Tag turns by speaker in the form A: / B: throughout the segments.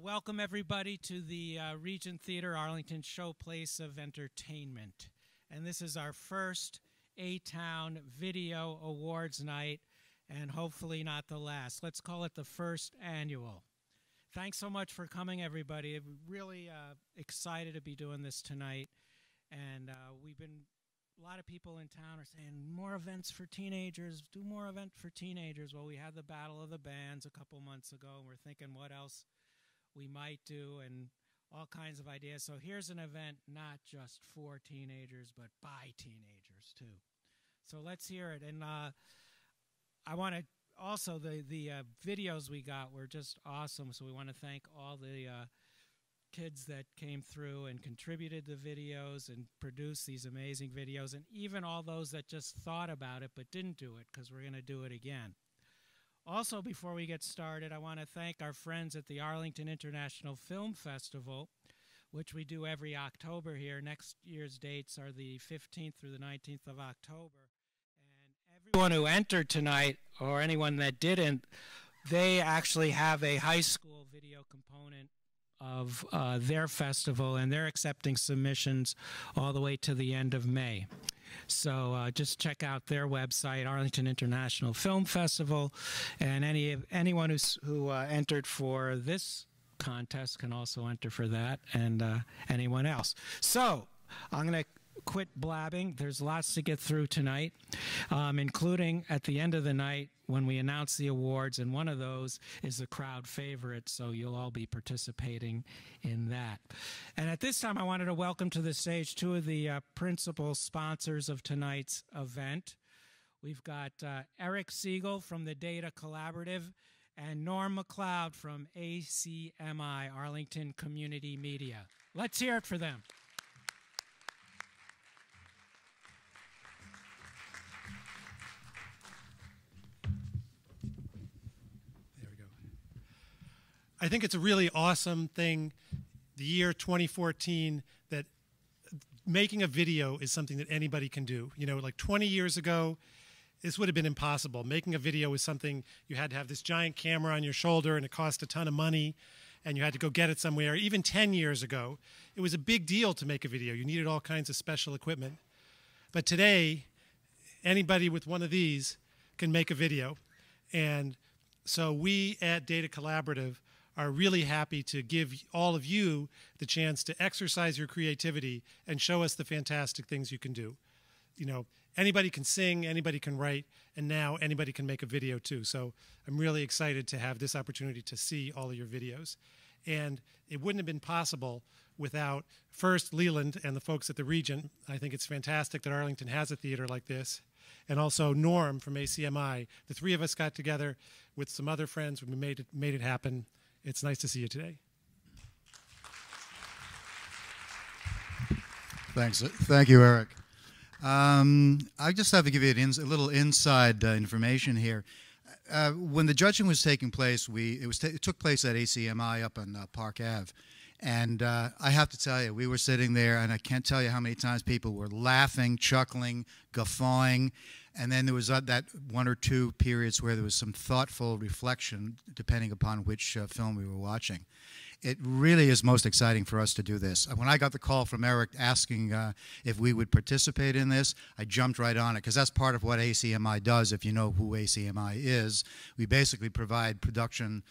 A: Welcome everybody to the Regent Theater Arlington Showplace of Entertainment. And this is our first ATown Video Awards night, and hopefully not the last. Let's call it the first annual. Thanks so much for coming, everybody. I'm really excited to be doing this tonight. And a lot of people in town are saying, more events for teenagers, do more events for teenagers. Well, we had the Battle of the Bands a couple months ago, and we're thinking what else we might do, and all kinds of ideas. So here's an event not just for teenagers, but by teenagers too. So let's hear it. And I want to also, the videos we got were just awesome. So we want to thank all the kids that came through and contributed the videos and produced these amazing videos, and even all those that just thought about it but didn't do it, because we're going to do it again. Also, before we get started, I want to thank our friends at the Arlington International Film Festival, which we do every October here. Next year's dates are the 15th through the 19th of October. And everyone who entered tonight, or anyone that didn't, they actually have a high school video component of their festival, and they're accepting submissions all the way to the end of May. So just check out their website, Arlington International Film Festival, and anyone who entered for this contest can also enter for that, and anyone else. So I'm going to quit blabbing. There's lots to get through tonight, including at the end of the night when we announce the awards, and one of those is a crowd favorite, so you'll all be participating in that. And at this time, I wanted to welcome to the stage two of the principal sponsors of tonight's event. We've got Eric Siegel from the Data Collaborative and Norm McLeod from ACMI, Arlington Community Media. Let's hear it for them.
B: I think it's a really awesome thing, the year 2014, that making a video is something that anybody can do. You know, like 20 years ago, this would have been impossible. Making a video was something you had to have this giant camera on your shoulder, and it cost a ton of money, and you had to go get it somewhere. Even 10 years ago, it was a big deal to make a video. You needed all kinds of special equipment. But today, anybody with one of these can make a video. And so we at Data Collaborative are really happy to give all of you the chance to exercise your creativity and show us the fantastic things you can do. You know, anybody can sing, anybody can write, and now anybody can make a video too. So I'm really excited to have this opportunity to see all of your videos. And it wouldn't have been possible without, first, Leland and the folks at the Regent. I think it's fantastic that Arlington has a theater like this. And also Norm from ACMI. The three of us got together with some other friends. We made it happen. It's nice to see you today.
C: Thanks. Thank you, Eric. I just have to give you a little inside information here. When the judging was taking place, it took place at ACMI up on Park Ave. And I have to tell you, we were sitting there, and I can't tell you how many times people were laughing, chuckling, guffawing. And then there was that one or two periods where there was some thoughtful reflection, depending upon which film we were watching. It really is most exciting for us to do this. When I got the call from Eric asking if we would participate in this, I jumped right on it, because that's part of what ACMI does. If you know who ACMI is, we basically provide production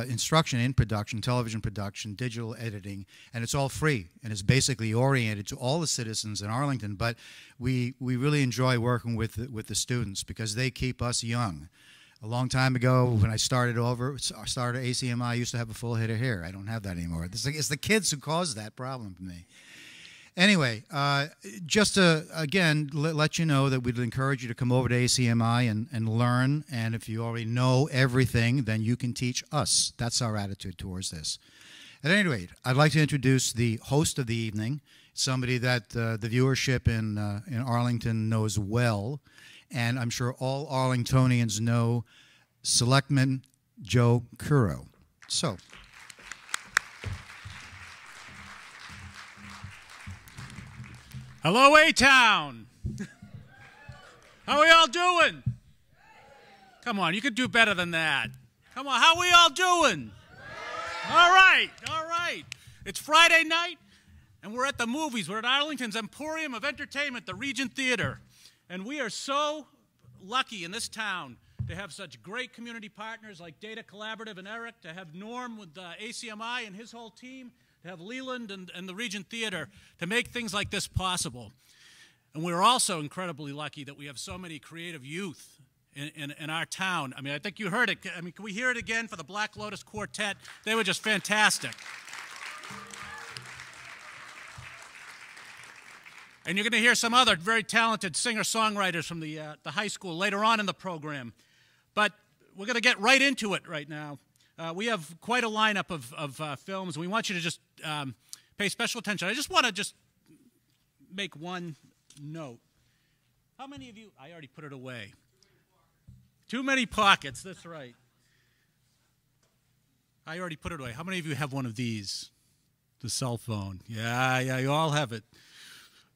C: instruction in production, television production, digital editing, and it's all free, and it's basically oriented to all the citizens in Arlington. But we really enjoy working with the students, because they keep us young. A long time ago, when I started ACMI, I used to have a full head of hair. I don't have that anymore. It's the kids who caused that problem for me. Anyway, just to, again, let you know that we'd encourage you to come over to ACMI and learn. And if you already know everything, then you can teach us. That's our attitude towards this. At any rate, I'd like to introduce the host of the evening, somebody that the viewership in Arlington knows well. And I'm sure all Arlingtonians know Selectman Joe Curo. So.
D: Hello, ATown. How are we all doing? Come on, you could do better than that. Come on, how are we all doing? All right, all right. It's Friday night, and we're at the movies. We're at Arlington's Emporium of Entertainment, the Regent Theater. And we are so lucky in this town to have such great community partners like Data Collaborative and Eric, to have Norm with ACMI and his whole team, to have Leland and the Regent Theater to make things like this possible. And we're also incredibly lucky that we have so many creative youth in our town. I mean, I think you heard it. I mean, can we hear it again for the Black Lotus Quartet? They were just fantastic. And you're going to hear some other very talented singer-songwriters from the high school later on in the program. But we're going to get right into it right now. We have quite a lineup of films. We want you to just pay special attention. I just want to make one note. How many of you, I already put it away. Too many pockets, that's right. I already put it away. How many of you have one of these? The cell phone. Yeah, you all have it.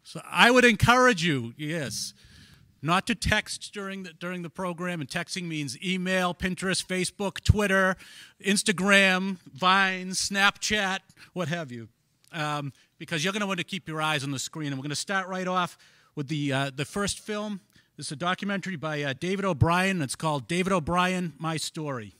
D: So I would encourage you, yes, not to text during the program, and texting means email, Pinterest, Facebook, Twitter, Instagram, Vine, Snapchat, what have you, because you're going to want to keep your eyes on the screen. And we're going to start right off with the first film. This is a documentary by David O'Brien. It's called David O'Brien, My Story.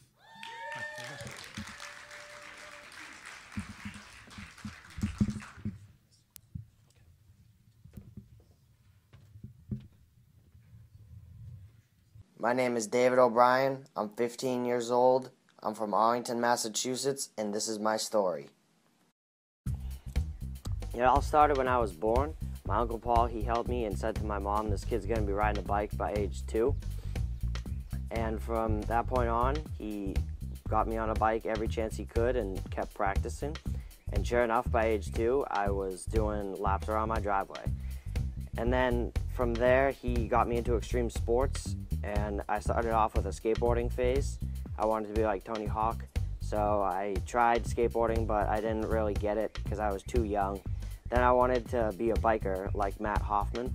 E: My name is David O'Brien. I'm 15 years old. I'm from Arlington, Massachusetts, and this is my story. It all started when I was born. My Uncle Paul, he held me and said to my mom, this kid's going to be riding a bike by age 2. And from that point on, he got me on a bike every chance he could and kept practicing. And sure enough, by age 2, I was doing laps around my driveway. And then from there, he got me into extreme sports, and I started off with a skateboarding phase. I wanted to be like Tony Hawk, so I tried skateboarding, but I didn't really get it because I was too young. Then I wanted to be a biker like Matt Hoffman,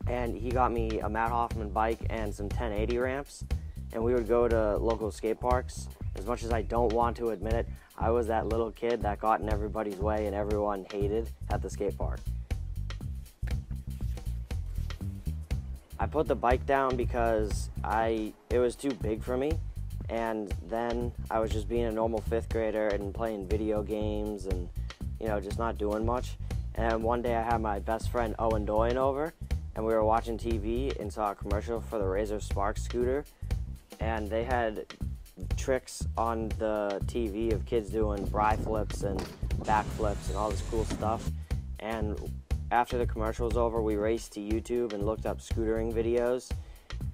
E: and he got me a Matt Hoffman bike and some 1080 ramps, and we would go to local skate parks. As much as I don't want to admit it, I was that little kid that got in everybody's way and everyone hated at the skate park. I put the bike down because it was too big for me, and then I was just being a normal 5th grader and playing video games and, you know, just not doing much. And one day I had my best friend Owen Doyen over, and we were watching TV and saw a commercial for the Razor Spark scooter, and they had tricks on the TV of kids doing bri flips and back flips and all this cool stuff. And after the commercial was over, we raced to YouTube and looked up scootering videos,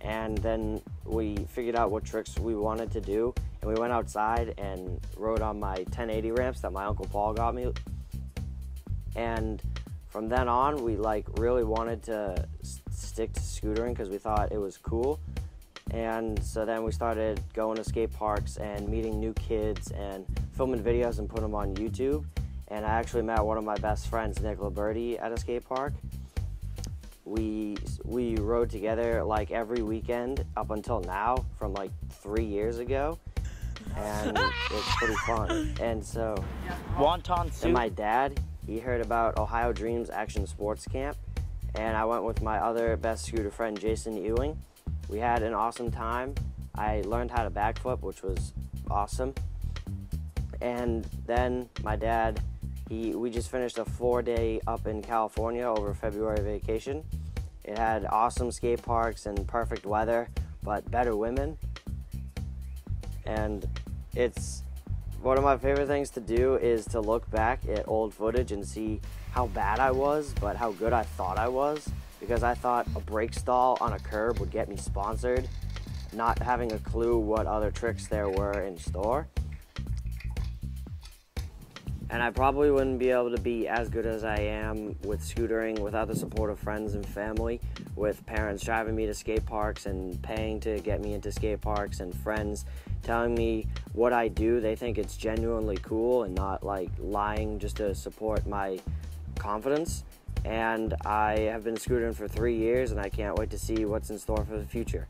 E: and then we figured out what tricks we wanted to do, and we went outside and rode on my 1080 ramps that my Uncle Paul got me. And from then on, we really wanted to stick to scootering because we thought it was cool. And so then we started going to skate parks and meeting new kids and filming videos and putting them on YouTube. And I actually met one of my best friends, Nick Liberty, at a skate park. We rode together every weekend up until now, from 3 years ago, and it's pretty fun. And so,
F: Wonton soup.
E: And my dad, he heard about Ohio Dreams Action Sports Camp, and I went with my other best scooter friend, Jason Ewing. We had an awesome time. I learned how to backflip, which was awesome. And then my dad, we just finished a 4-day up in California over February vacation. It had awesome skate parks and perfect weather, but better women. And it's One of my favorite things to do is to look back at old footage and see how bad I was, but how good I thought I was, because I thought a brake stall on a curb would get me sponsored, not having a clue what other tricks there were in store. And I probably wouldn't be able to be as good as I am with scootering without the support of friends and family, with parents driving me to skate parks and paying to get me into skate parks, and friends telling me what I do. They think it's genuinely cool and not like lying just to support my confidence. And I have been scootering for 3 years, and I can't wait to see what's in store for the future.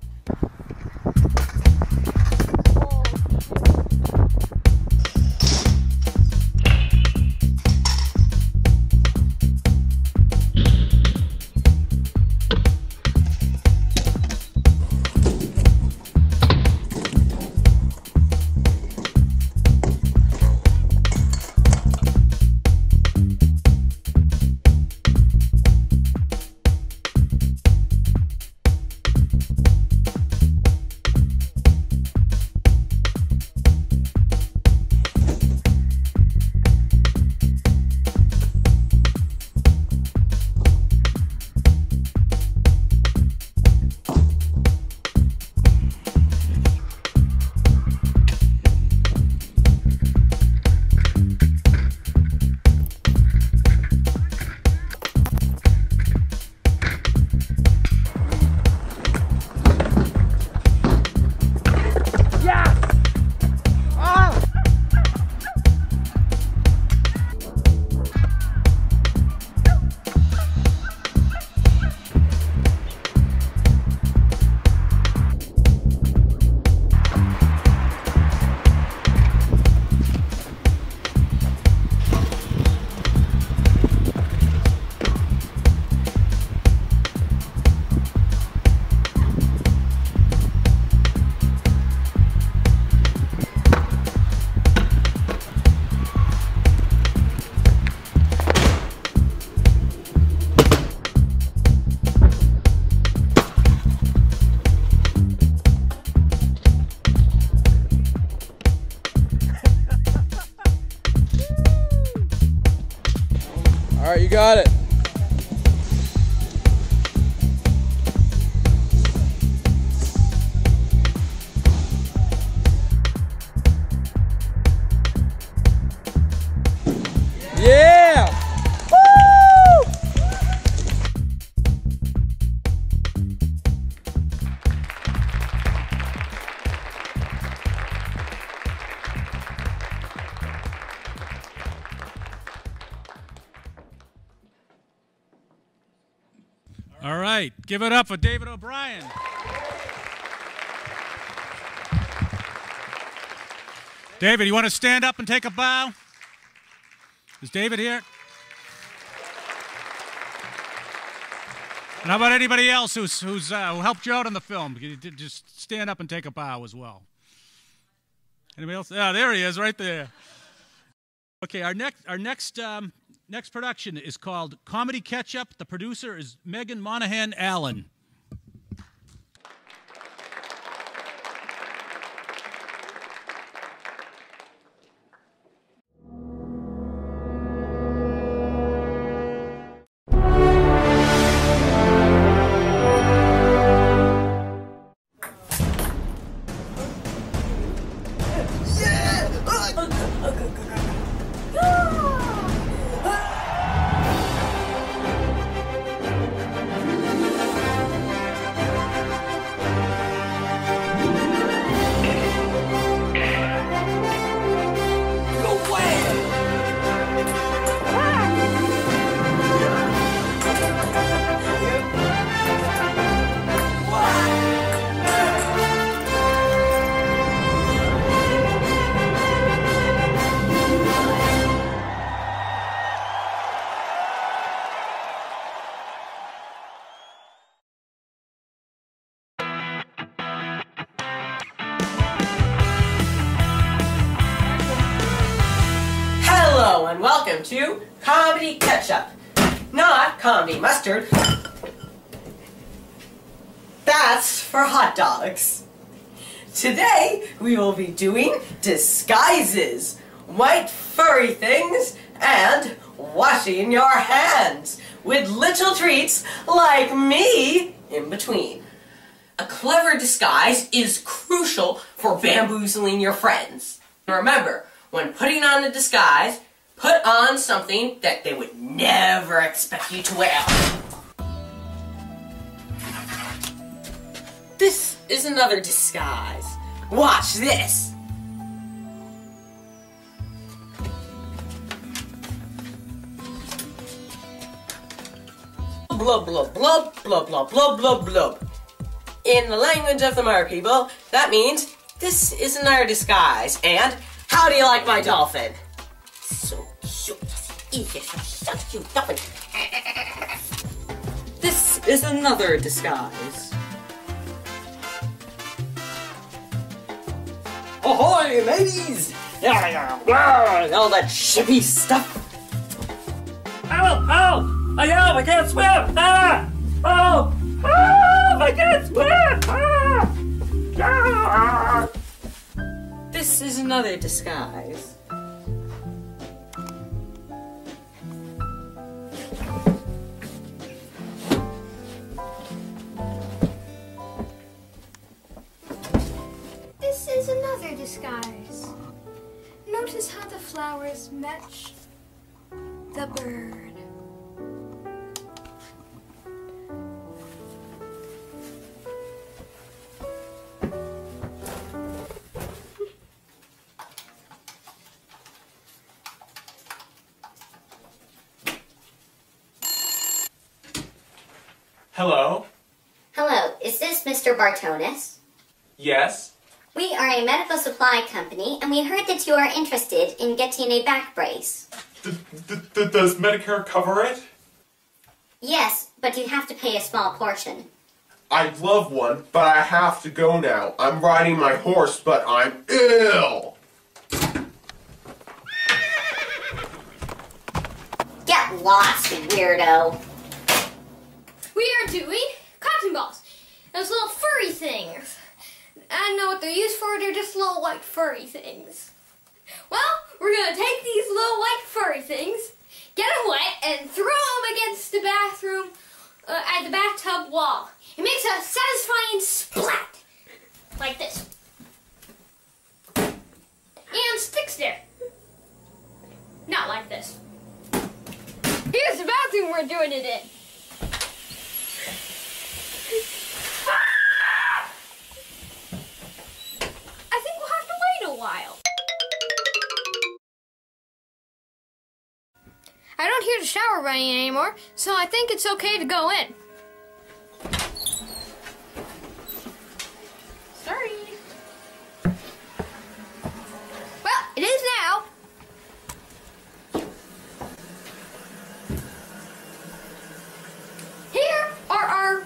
F: All right, you got it. Yeah! Woo!
D: All right, give it up for David O'Brien. David, you want to stand up and take a bow? Is David here? And how about anybody else who helped you out in the film? You just stand up and take a bow as well. Anybody else? Yeah, there he is, right there. Okay, our next production is called Comedy Ketchup. The producer is Megan Monahan Allen.
G: Hello and welcome to Comedy Ketchup, not Comedy Mustard. That's for hot dogs. Today, we will be doing disguises, white furry things, and washing your hands, with little treats like me in between. A clever disguise is crucial for bamboozling your friends. Remember, when putting on a disguise, put on something that they would never expect you to wear. This is another disguise. Watch this. Blub, blub, blub, blub, blub, blub, blub, blub. In the language of the mer people, that means this is another disguise. And how do you like my dolphin? So cute. So cute dolphin. This is another disguise. Ahoy, mateys! All that shippy stuff.
H: Help! Help! I can't swim! Ah! Oh! Oh! I can't swim! Ah! Ah!
G: This is another disguise.
I: This is another disguise. Notice how the flowers match the bird.
J: Hello?
K: Hello, is this Mr. Bartonis?
J: Yes?
K: We are a medical supply company, and we heard that you are interested in getting a back brace.
J: Does Medicare cover it?
K: Yes, but you have to pay a small portion.
J: I'd love one, but I have to go now. I'm riding my horse, but I'm ill!
K: Get lost, you weirdo.
I: We are doing cotton balls. Those little furry things. I don't know what they're used for. They're just little white furry things. Well, we're going to take these little white furry things, get them wet, and throw them against the bathroom, at the bathtub wall. It makes a satisfying splat. Like this. And sticks there. Not like this. Here's the bathroom we're doing it in. I think we'll have to wait a while. I don't hear the shower running anymore, so I think it's okay to go in. Sorry. Well, it is now. Here are our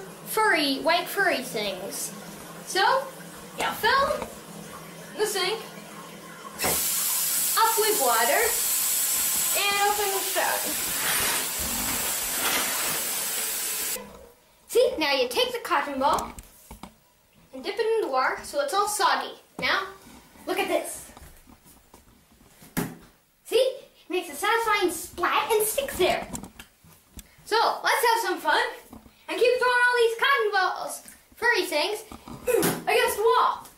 I: white furry things. So, you fill the sink, up with water, and open the spout. See, now you take the cotton ball and dip it in the water so it's all soggy. Now, look at this. See? It makes a satisfying splat and sticks there. So, let's have some fun and keep throwing all these cotton balls, furry things, against the wall.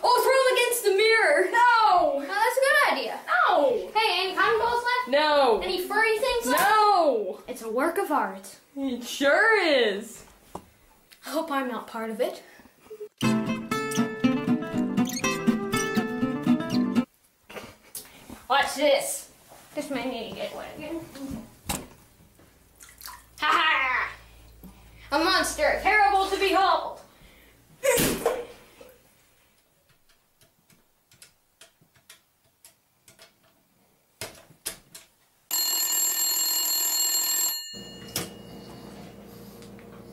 I: Oh, throw them against the mirror. No. Oh, that's a good idea. No. Hey, any cotton balls left?
L: No.
I: Any furry things left?
L: No.
I: It's a work of art.
L: It sure is.
I: I hope I'm not part of it. Watch this. This may need to get wet again. Ha ha! A monster, terrible to behold.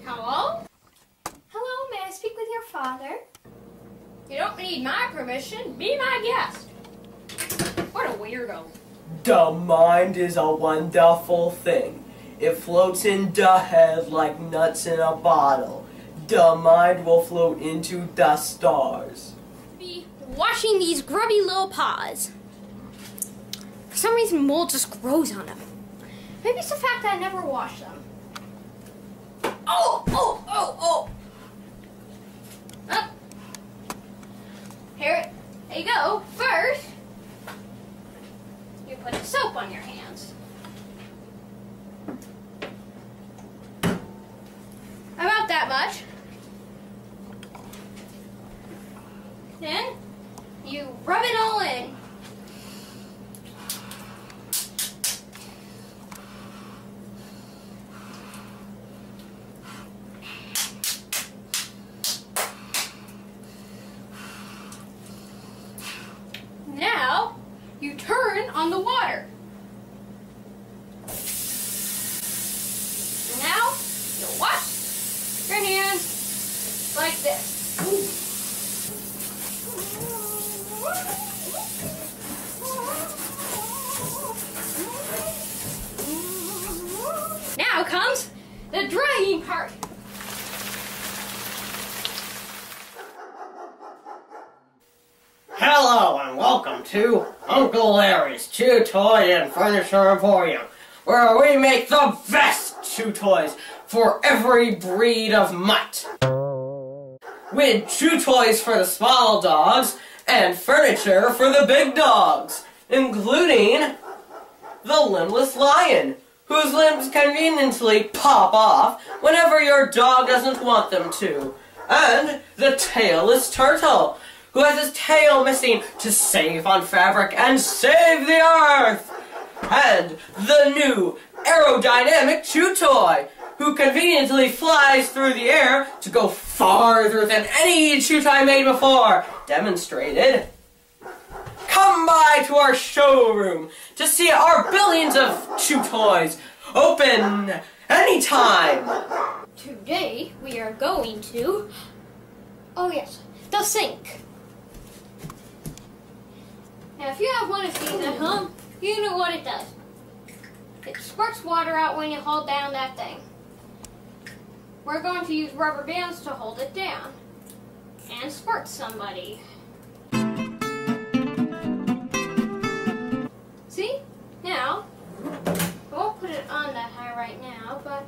I: Hello? Hello, may I speak with your father? You don't need my permission. Be my guest. What a weirdo.
G: The mind is a wonderful thing. It floats in the head like nuts in a bottle. The mind will float into the stars.
I: Be washing these grubby little paws. For some reason, mold just grows on them. Maybe it's the fact that I never wash them. Oh, oh, oh, oh! Up. Here you go. First, you put soap on your hands. About that much. Then, you rub it all in. Now, you turn on the water. And now, you wash your hands like this. Now comes the drying part.
G: Hello and welcome to Uncle Larry's Chew Toy and Furniture Emporium, where we make the best chew toys for every breed of mutt. With chew toys for the small dogs and furniture for the big dogs, including the limbless lion, whose limbs conveniently pop off whenever your dog doesn't want them to, and the tailless turtle, who has his tail missing to save on fabric and save the earth, and the new aerodynamic chew toy, who conveniently flies through the air to go farther than any chew toy made before demonstrated. Come by to our showroom to see our billions of chew toys, open anytime.
I: Today we are going to, oh yes, the sink. Now if you have one of these at home, you know what it does. It squirts water out when you hold down that thing. We're going to use rubber bands to hold it down and squirt somebody. See? Now, I won't put it on that high right now, but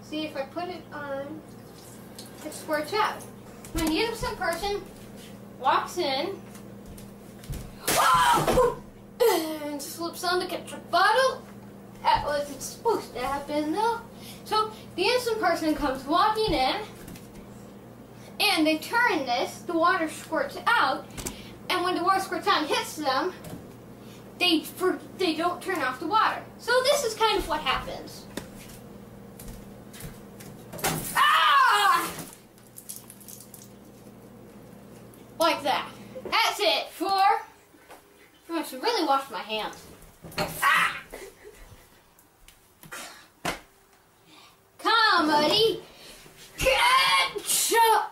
I: see if I put it on, it squirts out. When the innocent person walks in, and slips on the ketchup bottle, that was it's supposed to happen though. So the innocent person comes walking in, and they turn this, the water squirts out, and when the water squirts out and hits them, they don't turn off the water. So this is kind of what happens. Ah! Like that. That's it for... I should really wash my hands. Ah! Comedy ketchup.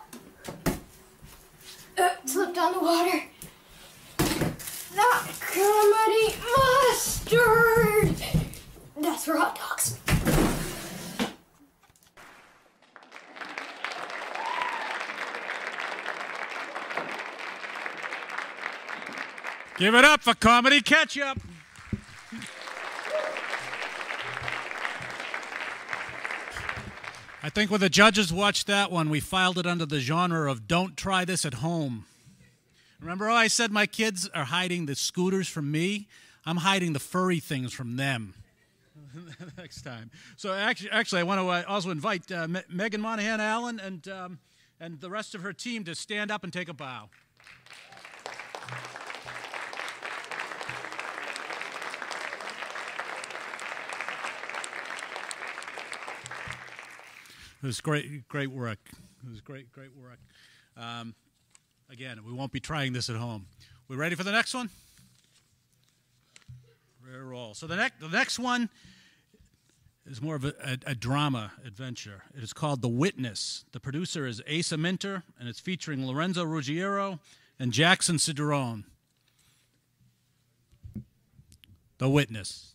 I: Slipped on the water. Not comedy mustard. That's for hot dogs.
D: Give it up for comedy ketchup. I think when the judges watched that one, we filed it under the genre of don't try this at home. Remember how I said my kids are hiding the scooters from me? I'm hiding the furry things from them. Next time. So actually I want to also invite Megan Monahan Allen and the rest of her team to stand up and take a bow. It was great work. It was great work. Again, we won't be trying this at home. We ready for the next one? Ready to roll. So the next one is more of a drama adventure. It is called The Witness. The producer is Asa Minter, and it's featuring Lorenzo Ruggiero and Jackson Cedrone. The witness.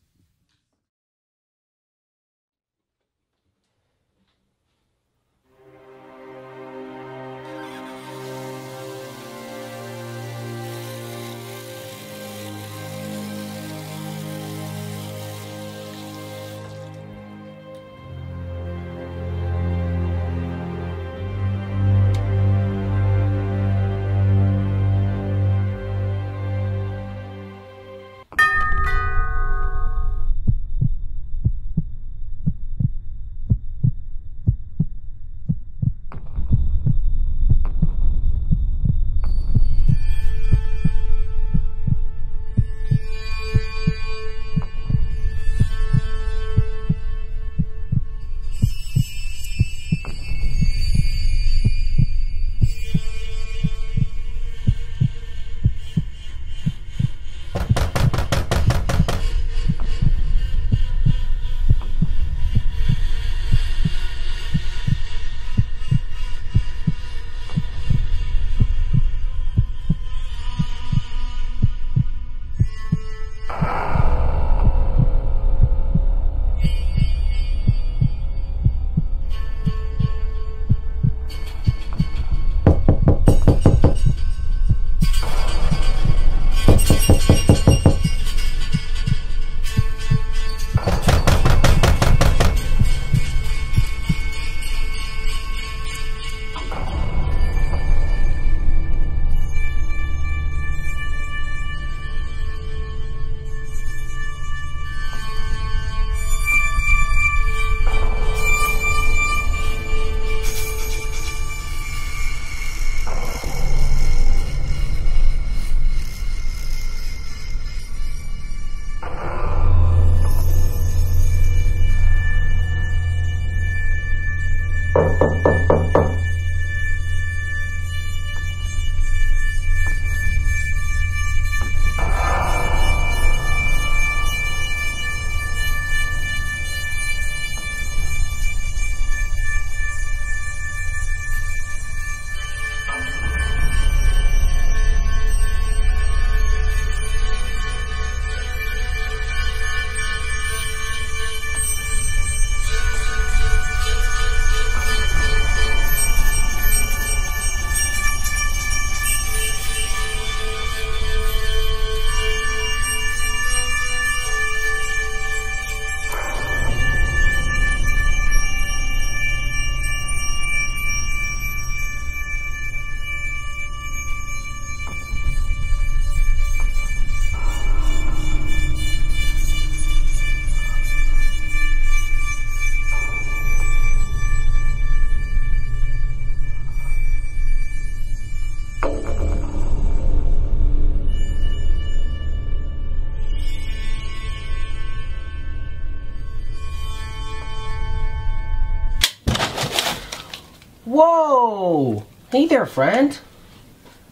M: Whoa! Hey there, friend.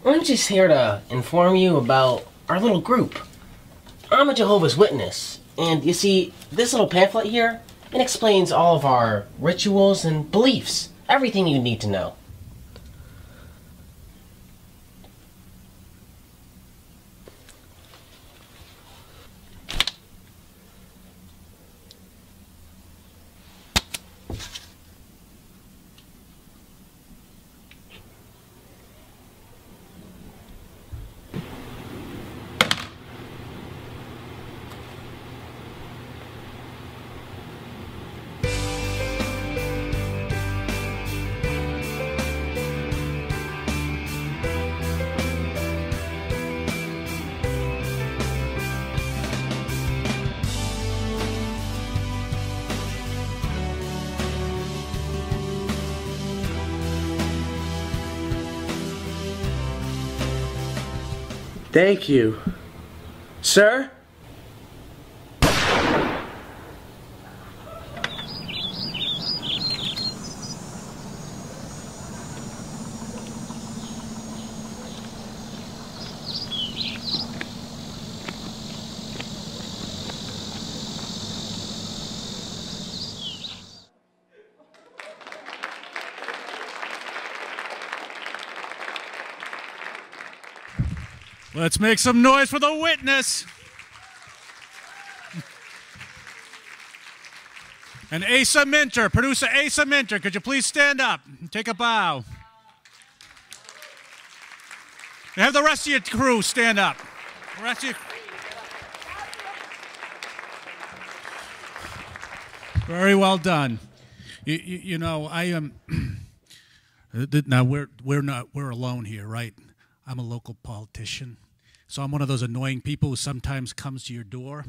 M: I'm just here to inform you about our little group. I'm a Jehovah's Witness, and you see, this little pamphlet here, it explains all of our rituals and beliefs, everything you need to know. Thank you. Sir?
D: Let's make some noise for the witness. And Asa Minter, producer Asa Minter, could you please stand up and take a bow? And have the rest of your crew stand up. The rest of your... Very well done. You know, I am. Now we're alone here, right? I'm a local politician, so I'm one of those annoying people who sometimes comes to your door.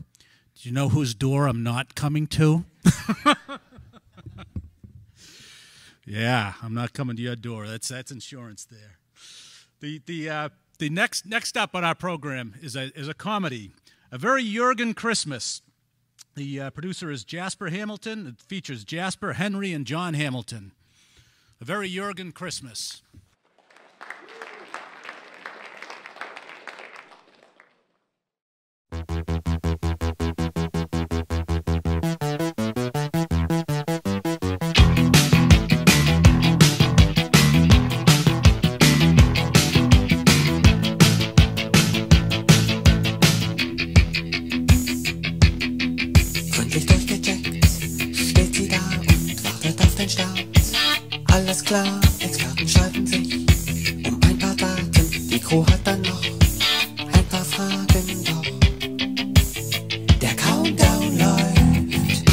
D: Do you know whose door I'm not coming to? Yeah, I'm not coming to your door. That's insurance there. The next up on our program is a comedy, a very Jurgen Christmas. The producer is Jasper Hamilton. It features Jasper, Henry, and John Hamilton. A very Jurgen Christmas.
N: Alles klar, Experten schalten sich um ein paar Daten. Die Crew hat dann noch ein paar Fragen, doch der Countdown läuft.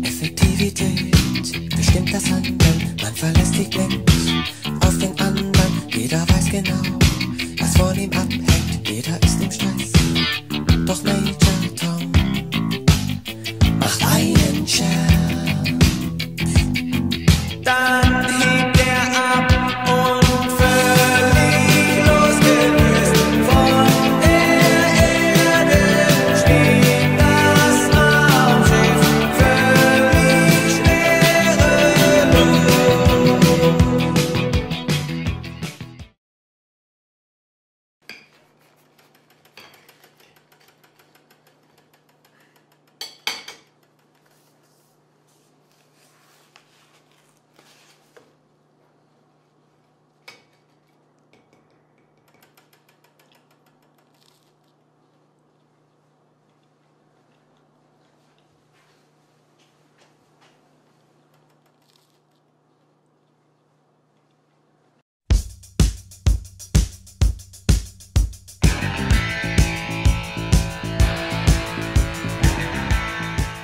N: Effektivität bestimmt das Handeln. Man verlässt sich blind auf den anderen. Jeder weiß genau, was von ihm abhängt. Jeder ist im Stress, doch Major Tom macht einen Scherz. Dann hebt ab und völlig losgelöst von der Erde steht das Raumschiff völlig schwerelos.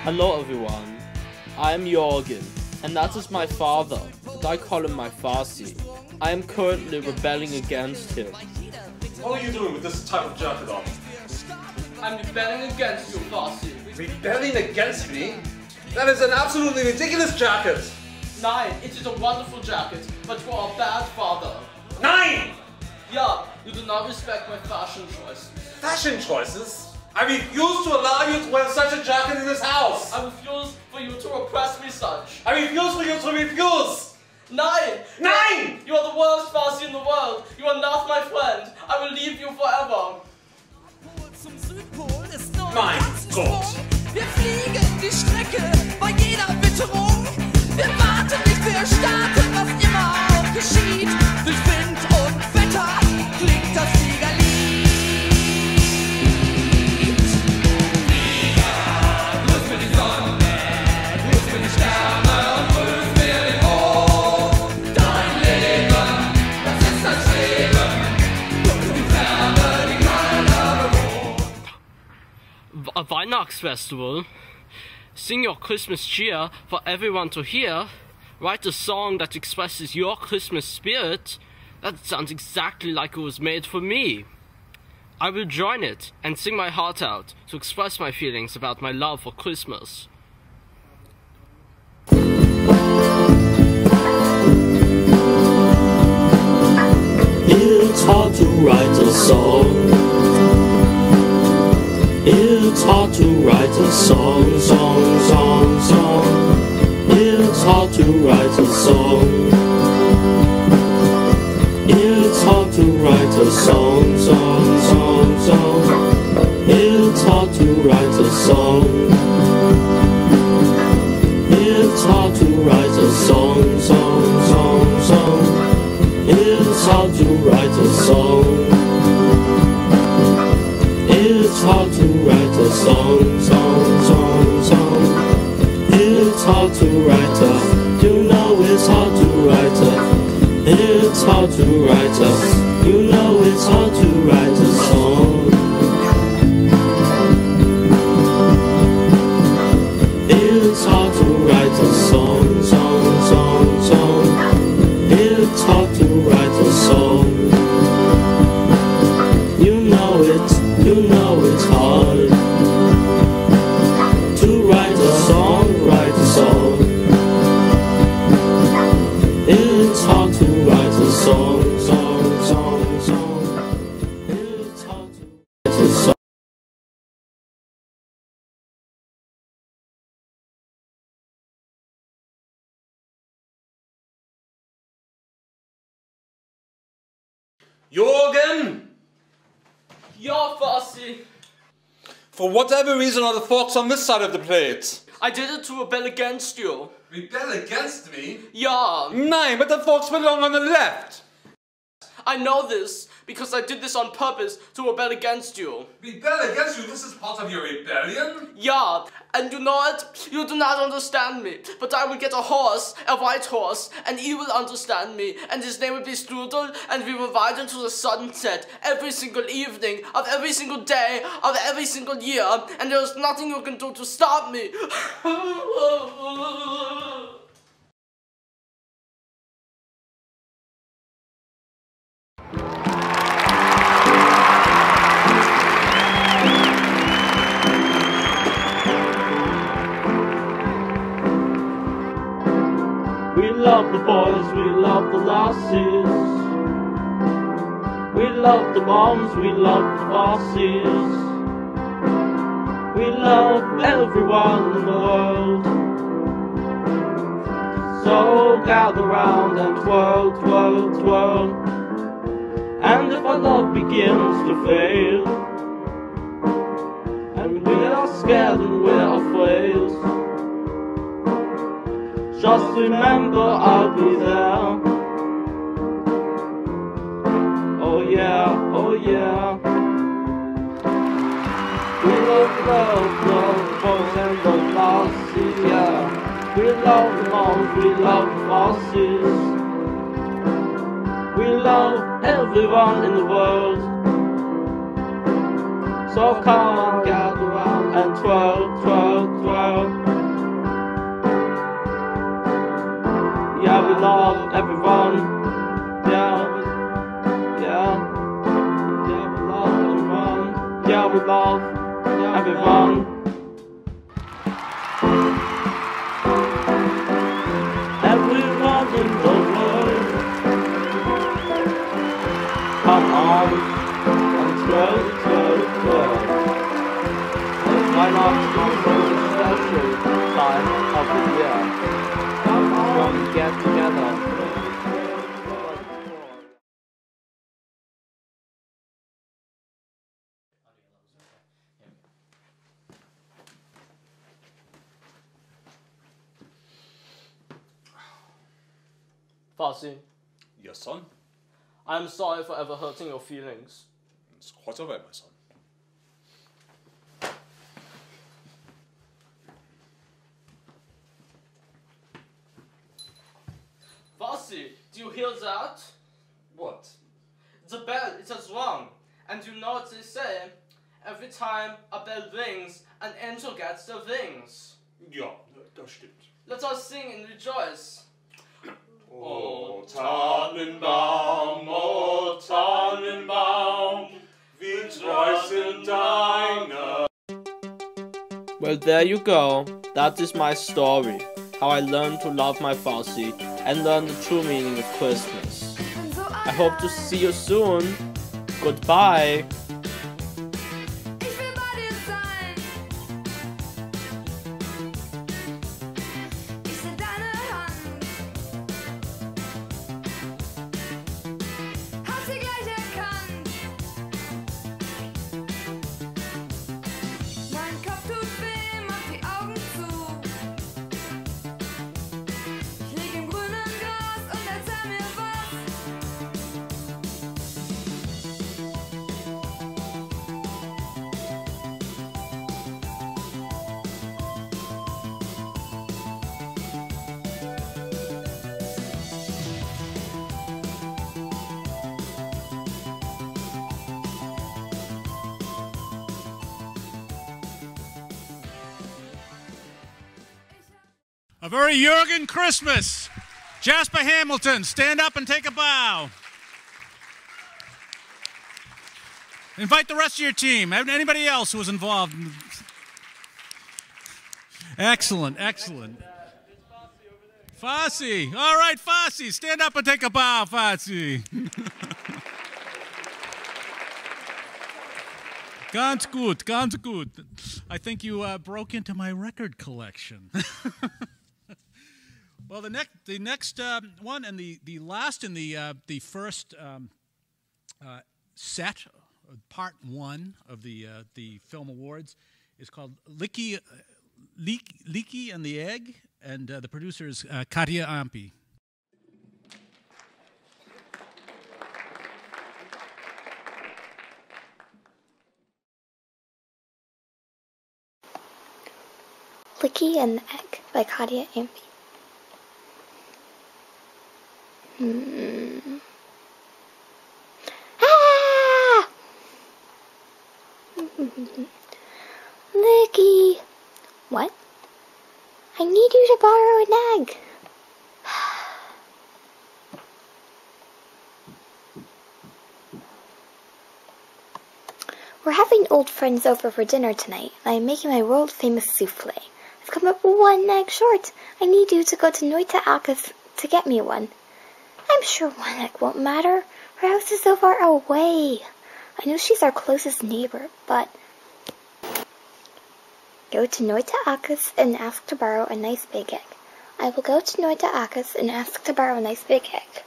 F: Hello everyone, I am Jorgen, and that is my father, and I call him my Farsi. I am currently rebelling against him.
J: What are you doing with this type of jacket on?
F: I'm rebelling against you, Farsi.
J: Rebelling against me? That is an absolutely ridiculous jacket!
F: Nein, it is a wonderful jacket, but you are a bad father.
J: Nein!
F: Yeah, you do not respect my fashion choices.
J: Fashion choices? I refuse to allow you to wear such a jacket in this house!
F: I refuse for you to oppress me such.
J: I refuse for you to refuse!
F: Nein!
J: Nein!
F: You are the worst Farsi in the world. You are not my friend. I will leave you forever.
J: Mein Gott!
N: Wir fliegen die Strecke bei jeder Witterung. Wir warten nicht, wir starten, was immer auch geschieht. Durch Wind und Wetter klingt das Fliegerlied. Grüß mir die Sonne, grüß mir die Sterne, grüß mir den Mond. Dein Leben, das ist das Streben. Grüß die Ferne, die keiner bewohnt.
F: A Weihnachtsfestival? Sing your Christmas cheer for everyone to hear. Write a song that expresses your Christmas spirit. That sounds exactly like it was made for me. I will join it and sing my heart out to express my feelings about my love for Christmas. It's hard to write a song. It's hard to write a song. It's hard to write a song. It's hard to write a song. It's hard to write a song. It's hard to write a song. It's hard to write a song. It's hard to write a song. it's hard to write up. You know it's hard to write up. It's hard to write up. You know it's hard to write a song. It's hard to write a song, song. It's hard to write a song. You know it's hard to write a song, write a song. It's hard to write a song, song. It's hard to write a song.
D: Jorgen!
F: Yeah, Fossy.
D: For whatever reason are the folks on this side of the plate?
F: I did it to rebel against you.
D: Rebel against me?
F: Yeah.
D: Nein, but the folks belong on the left.
F: I know this because I did this on purpose to rebel against you.
D: Rebel against you? This is part of your rebellion?
F: Yeah, and you know what? You do not understand me, but I will get a horse, a white horse, and he will understand me, and his name will be Strudel, and we will ride into the sunset every single evening of every single day of every single year, and there is nothing you can do to stop me. We love the boys, we love the lassies. We love the moms, we love the bosses. We love everyone in the world. So gather round and twirl, twirl, twirl. And if our love begins to fail, and we are scared and we're afraid, just remember I'll be there. Oh yeah, oh yeah. We love the boys and the lassies, yeah. We love the moms, we love the bosses. We love everyone in the world. So come on, gather round and twirl, twirl, twirl. Yeah, we love everyone. Yeah, we love everyone. Yeah, we love everyone. Everyone in the world. Come on and twirl, twirl, twirl. Why not on the special time of the year? Come on, get together. Fossy.
D: Yes, son?
F: I'm sorry for ever hurting your feelings.
D: It's quite all right, my son.
F: Fossy, do you hear that?
D: What?
F: The bell, it has rung. And you know what they say? Every time a bell rings, an angel gets their wings.
D: Ja, das stimmt.
F: Let us sing and rejoice.
D: O Tannenbaum, wie treu sind deine.
F: Well, there you go. That is my story. How I learned to love my Fossy and learn the true meaning of Christmas. I hope to see you soon. Goodbye.
D: A very Jurgen Christmas. Jasper Hamilton, stand up and take a bow. Invite the rest of your team. Anybody else who was involved? Excellent, excellent. Fosse. All right, Fosse, stand up and take a bow, Fosse. Ganz gut, ganz gut. I think you broke into my record collection. Well, the next one and the last in the first set, part one of the film awards, is called Leaky and the Egg, and the producer is Katja Ampi.
O: Leaky and the Egg by Katja Ampi. Ah! Leaky! What? I need you to borrow an egg. We're having old friends over for dinner tonight, and I'm making my world-famous souffle. I've come up one egg short. I need you to go to Noita Akas to get me one. I'm sure one egg won't matter. Her house is so far away. I know she's our closest neighbor, but... Go to Noita Akas and ask to borrow a nice big egg. I will go to Noita Akas and ask to borrow a nice big egg.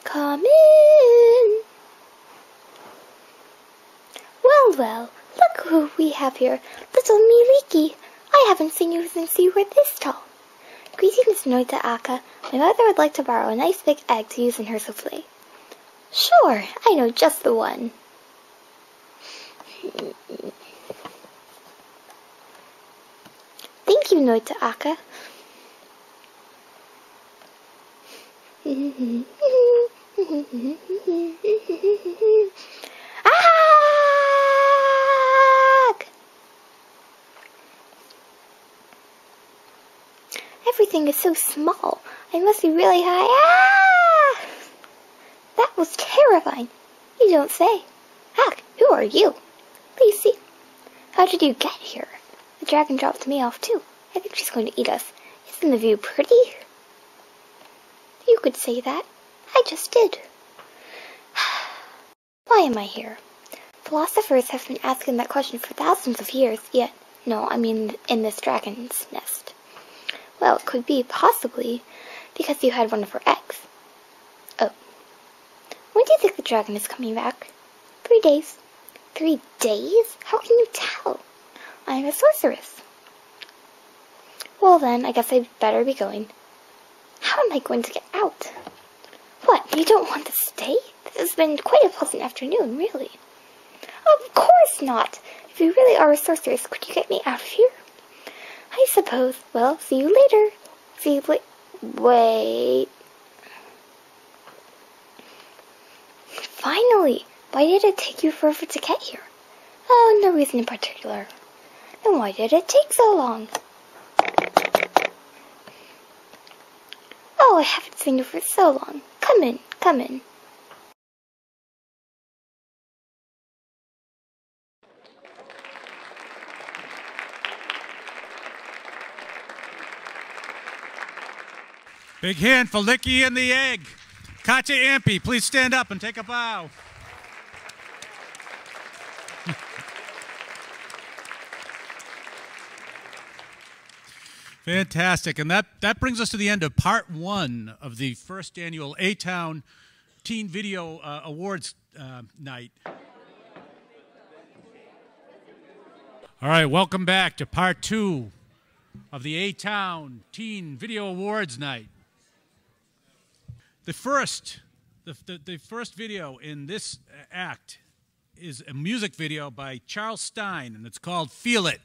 O: Come in. Well, look who we have here. Little me Leaky. I haven't seen you since you were this tall. Greetings, Noita Aka. My mother would like to borrow a nice big egg to use in her souffle. Sure, I know just the one. Thank you, Noita Aka. Everything is so small. I must be really high. Ah! That was terrifying. You don't say. Hack, who are you? Please see. How did you get here? The dragon dropped me off too. I think she's going to eat us. Isn't the view pretty? You could say that. I just did. Why am I here? Philosophers have been asking that question for thousands of years, yet, no, I mean in this dragon's nest. Well, it could be, possibly, because you had one of her eggs. Oh. When do you think the dragon is coming back? 3 days. 3 days? How can you tell? I'm a sorceress. Well then, I guess I'd better be going. How am I going to get out? What, you don't want to stay? This has been quite a pleasant afternoon, really. Of course not! If you really are a sorceress, could you get me out of here? I suppose. Well, see you later. See you wait. Finally! Why did it take you forever to get here? Oh, no reason in particular. Then why did it take so long? Oh, I haven't seen you for so long. Come in, come in.
D: Big hand for Leaky and the Egg. Katja Ampi, please stand up and take a bow. Fantastic. And that brings us to the end of part one of the first annual ATown Teen Video Awards night. All right, welcome back to part two of the ATown Teen Video Awards night. The first video in this act is a music video by Charles Stein, and it's called Feel It.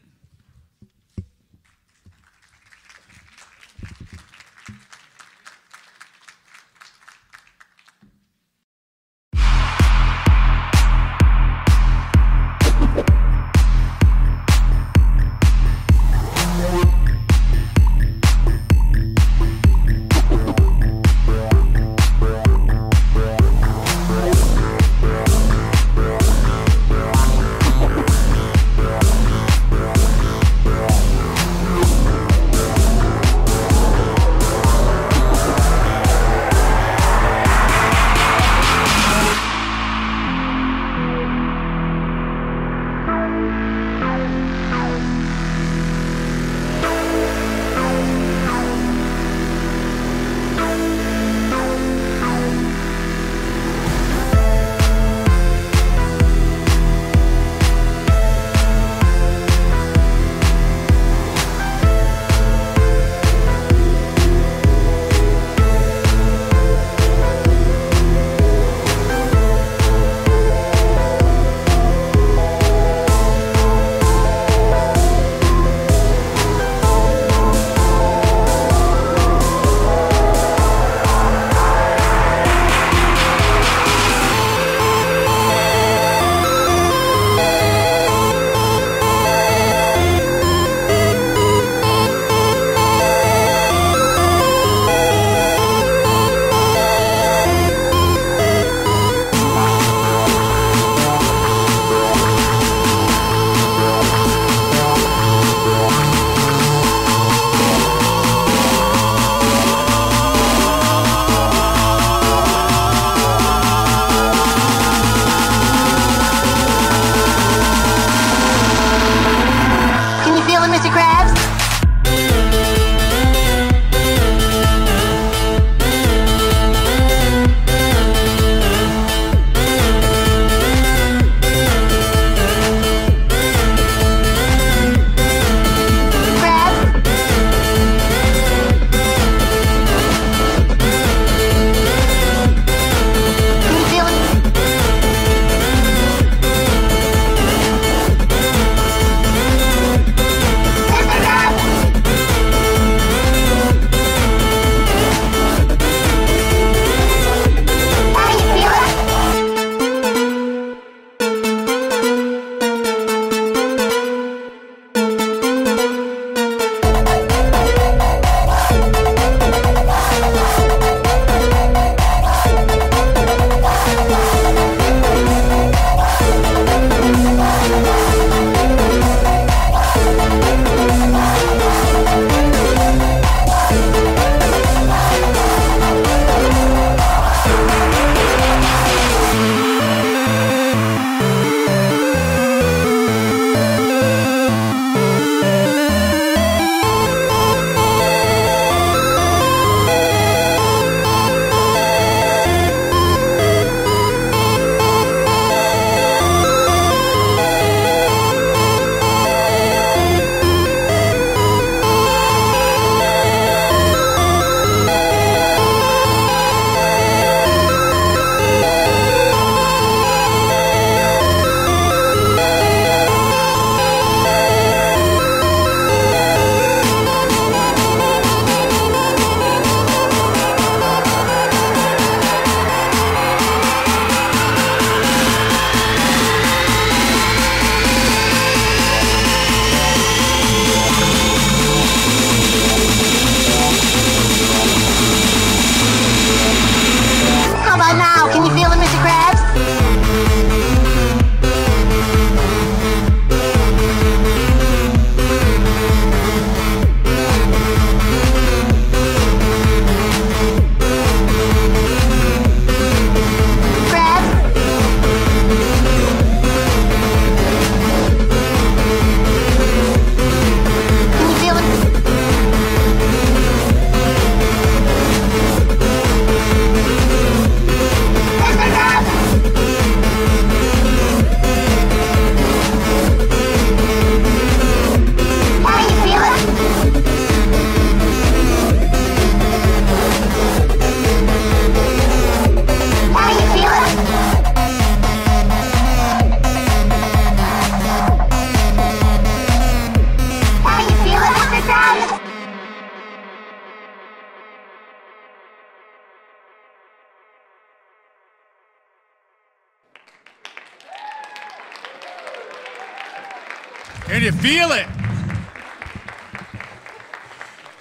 D: you feel it?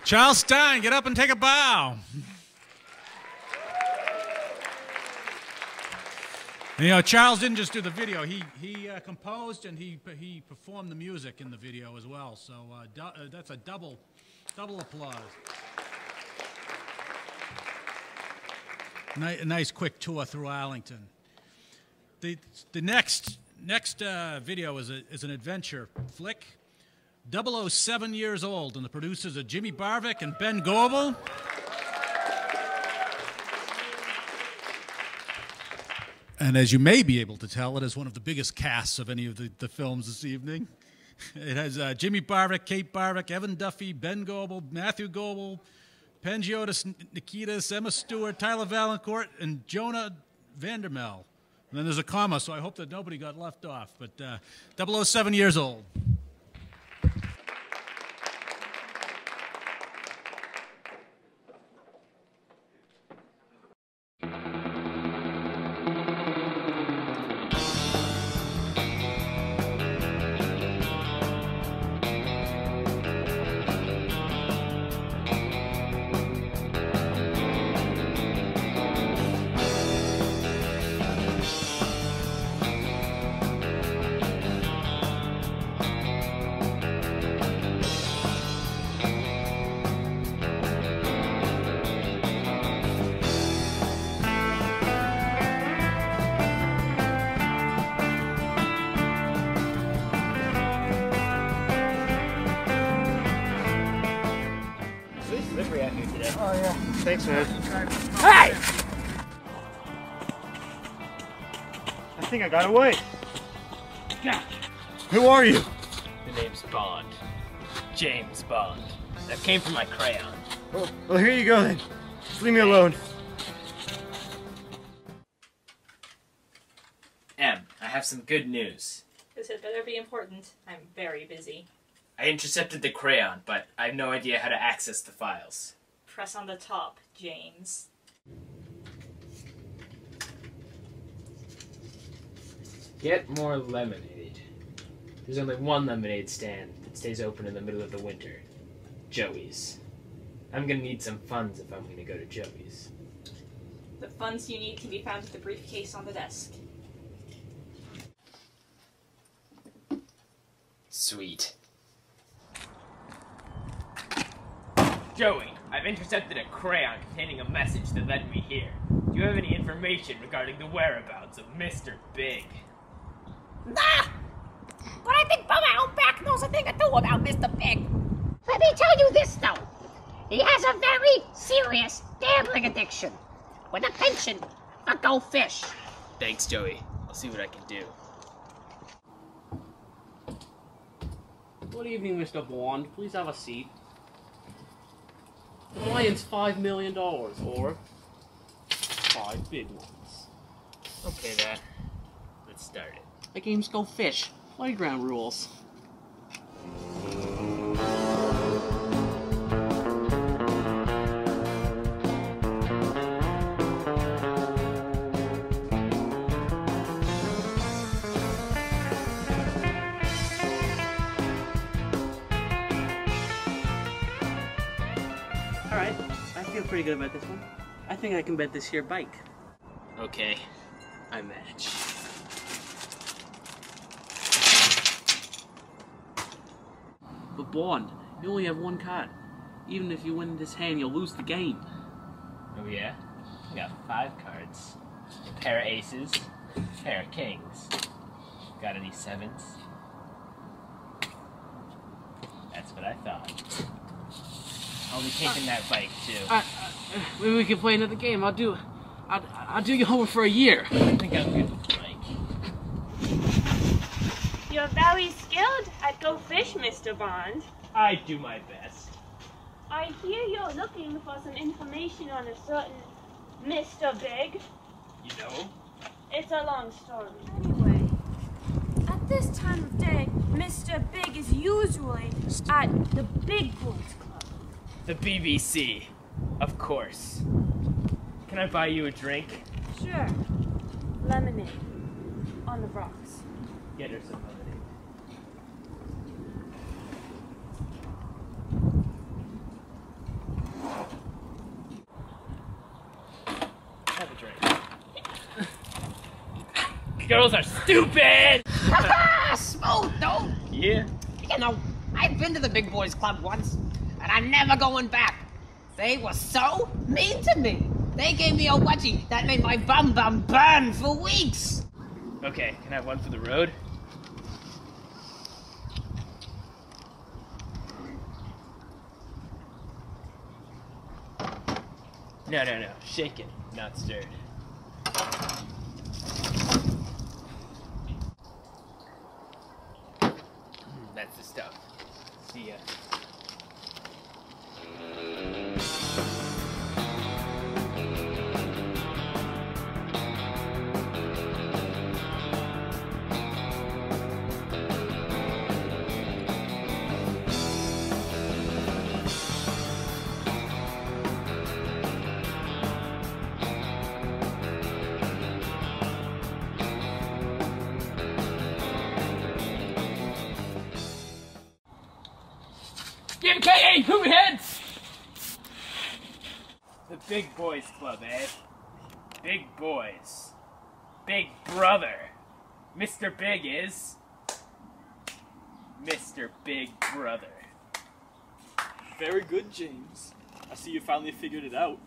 D: Charles Stein, get up and take a bow. You know, Charles didn't just do the video. He composed and he performed the music in the video as well. So that's a double applause. A nice quick tour through Arlington. The next video is an adventure flick. 007 years old, and the producers are Jimmy Barvick and Ben Goebel. And as you may be able to tell, it is one of the biggest casts of any of the films this evening. It has Jimmy Barvick, Kate Barvick, Evan Duffy, Ben Goebel, Matthew Goebel, Pangiotis Nikitas, Emma Stewart, Tyler Valancourt, and Jonah Vandermel. And then there's a comma, so I hope that nobody got left off. But 007 years old.
P: Thanks, man.
H: Hey!
P: I think I got away.
H: Yeah.
P: Who are you?
Q: The name's Bond. James Bond. That came from my crayon.
P: Well, here you go then. Just leave me alone.
Q: Em, I have some good news.
L: This had better be important. I'm very busy.
Q: I intercepted the crayon, but I have no idea how to access the files.
L: Press on the top, James.
Q: Get more lemonade. There's only one lemonade stand that stays open in the middle of the winter. Joey's. I'm gonna need some funds if I'm gonna go to Joey's.
L: The funds you need can be found in the briefcase on the desk.
Q: Sweet. Joey, I've intercepted a crayon containing a message that led me here. Do you have any information regarding the whereabouts of Mr. Big?
R: Nah! But I think Bubba Outback knows a thing or two about Mr. Big. Let me tell you this, though. He has a very serious gambling addiction with a penchant for go fish.
Q: Thanks, Joey. I'll see what I can do.
S: Good evening, Mr. Bond. Please have a seat. The client's $5 million, or 5 big ones.
Q: Okay, then. Let's start it.
S: The game's Go Fish. Playground rules. Alright, I feel pretty good about this one. I think I can bet this here bike.
Q: Okay, I match.
S: But Bond, you only have one card. Even if you win this hand, you'll lose the game.
Q: Oh yeah? I got 5 cards. A pair of aces, a pair of kings. Got any 7s? That's what I thought. I'll be taking that bike too.
S: Maybe we can play another game. I'll do you over for a year.
Q: I think I'm good with the bike.
T: You're very skilled at Go Fish, Mr. Bond.
Q: I do my best.
T: I hear you're looking for some information on a certain Mr. Big.
Q: You know?
T: It's a long story. Anyway, at this time of day, Mr. Big is usually at the Big Boys Club.
Q: The BBC, of course. Can I buy you a drink?
T: Sure. Lemonade. On the rocks.
Q: Get her some lemonade. Girls are stupid!
R: Smooth, though.
Q: Yeah.
R: You know, I've been to the Big Boys Club once, and I'm never going back. They were so mean to me. They gave me a wedgie that made my bum burn for weeks.
Q: Okay, can I have one for the road? No. Shaken, not stirred. That's the stuff. See ya. Give K.A. Hoot Heads! The Big Boys Club, eh? Big Boys. Big Brother. Mr. Big is... Mr. Big Brother.
U: Very good, James. I see you finally figured it out.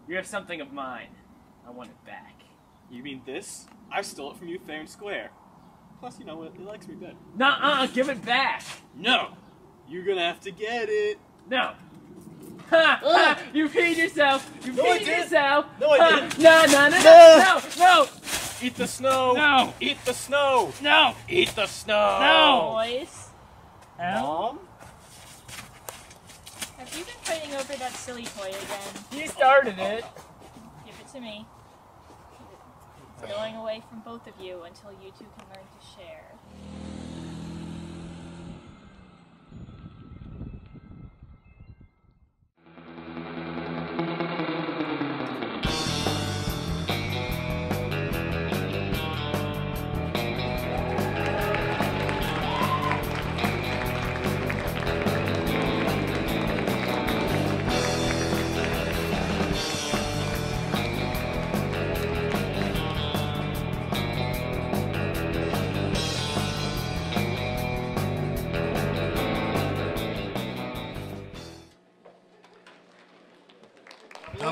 Q: You have something of mine. I want it back.
U: You mean this? I stole it from you fair and square. Plus, you know what? It likes me better.
Q: Nuh-uh, give it back!
U: No! You're gonna have to get it.
Q: No. Ha! Ha! You peed yourself! You peed yourself!
U: No, I didn't.
Q: No!
U: Eat the snow!
Q: No!
U: Eat the snow!
Q: No!
U: Eat the snow!
Q: No!
L: Boys,
U: Mom?
L: have you been fighting over that silly toy again?
Q: He started it.
L: Give it to me. It's going away from both of you until you two can learn to share.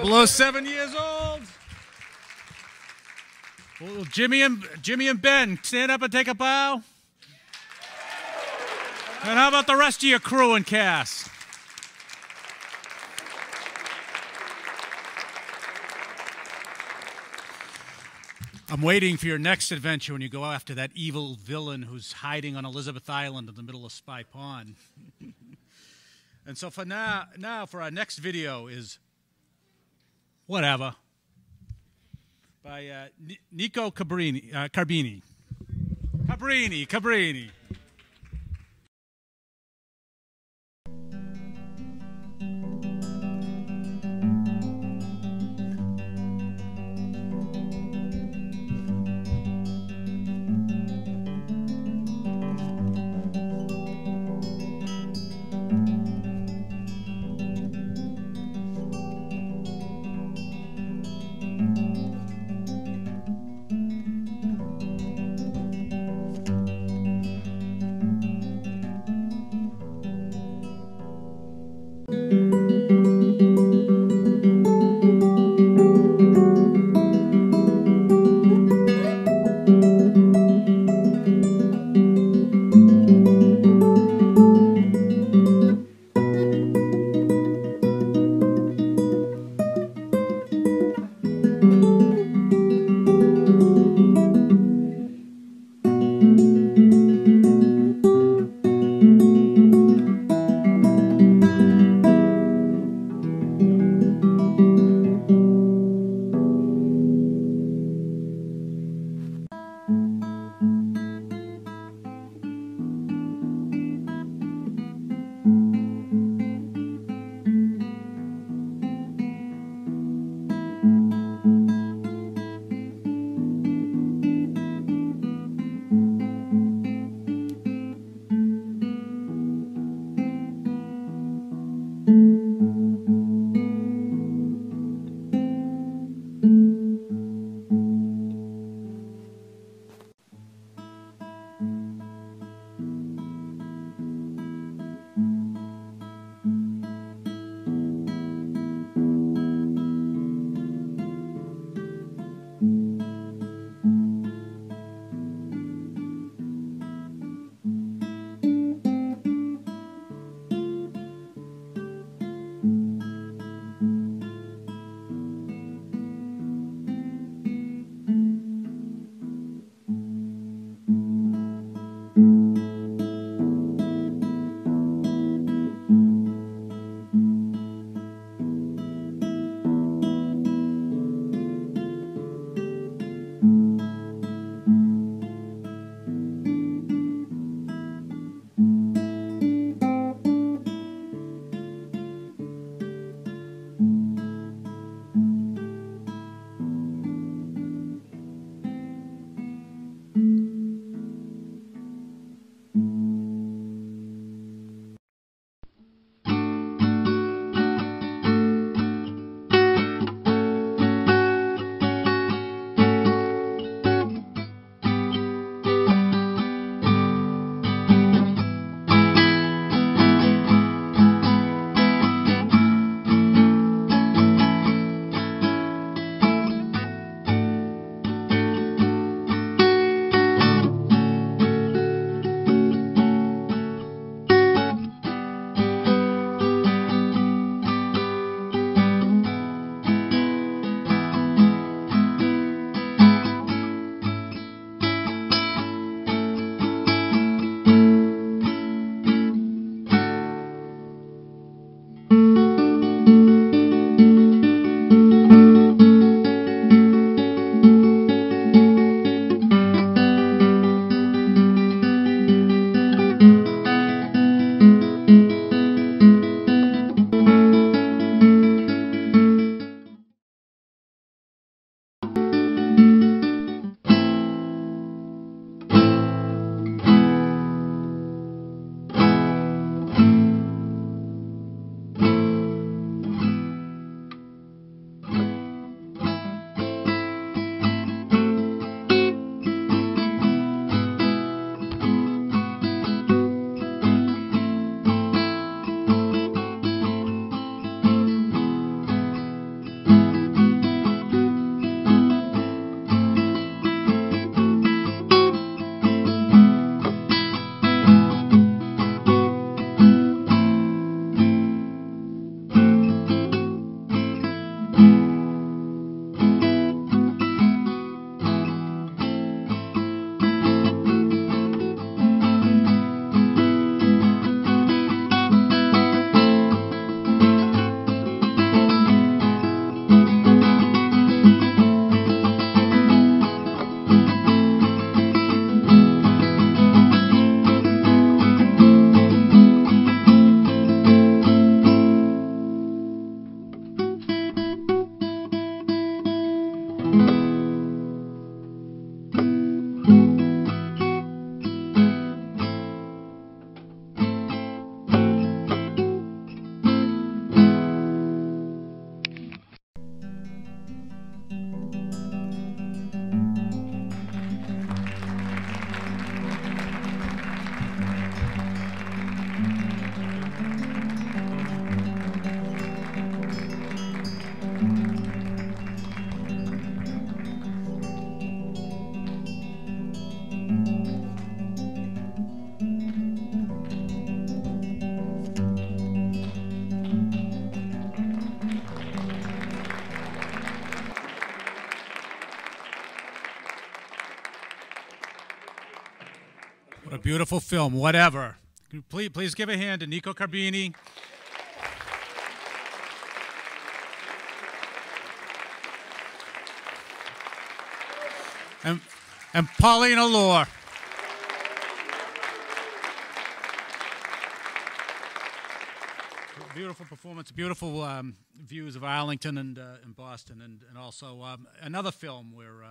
D: Below 7 years old. Well, Jimmy and Ben, stand up and take a bow. And how about the rest of your crew and cast? I'm waiting for your next adventure when you go after that evil villain who's hiding on Elizabeth Island in the middle of Spy Pond. And so for now for our next video is Whatever by Nico Carbini. Cabrini. beautiful film, Whatever. Please give a hand to Nico Carbini. And Paulina Lohr. Beautiful performance, beautiful views of Arlington and Boston, and also another film where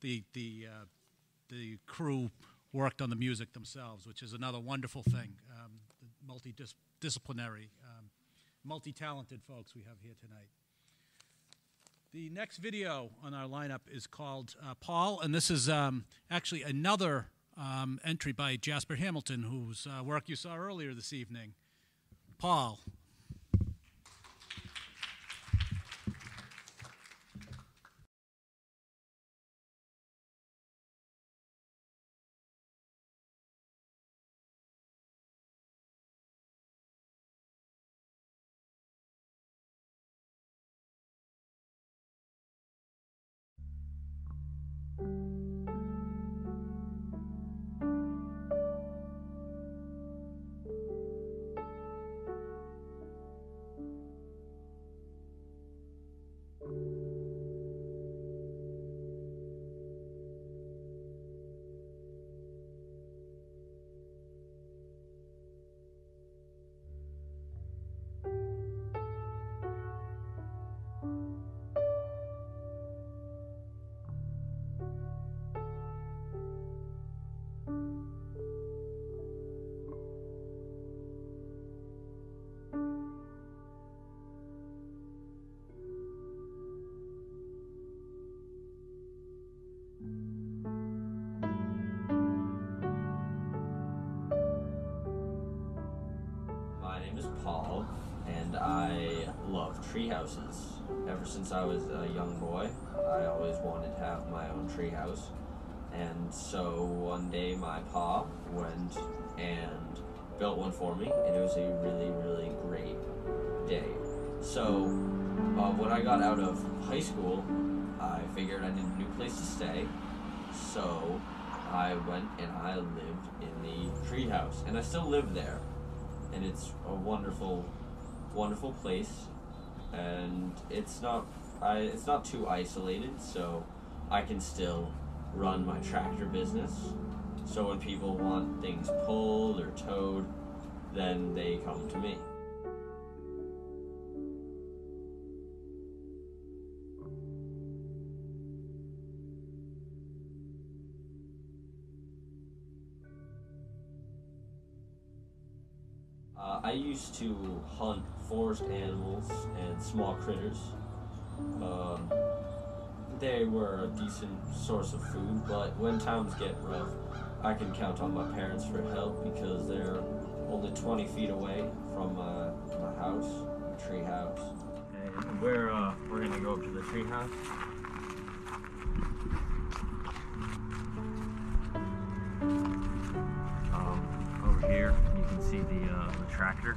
D: the crew worked on the music themselves, which is another wonderful thing. Multidisciplinary, multi-talented folks we have here tonight. The next video on our lineup is called Paul, and this is actually another entry by Jasper Hamilton, whose work you saw earlier this evening. Paul.
A: Paul, and I love tree houses. Ever since I was a young boy, I always wanted to have my own tree house. And so one day my pa went and built one for me, and it was a really, really great day. So when I got out of high school, I figured I needed a new place to stay. So I went and I lived in the tree house, and I still live there. And it's a wonderful, wonderful place, and it's not too isolated, so I can still run my tractor business. So when people want things pulled or towed, then they come to me. I used to hunt forest animals and small critters. They were a decent source of food, but when times get rough, I can count on my parents for help because they're only 20 feet away from my house, the tree house. And we're gonna go up to the tree house. Over here, you can see the tractor.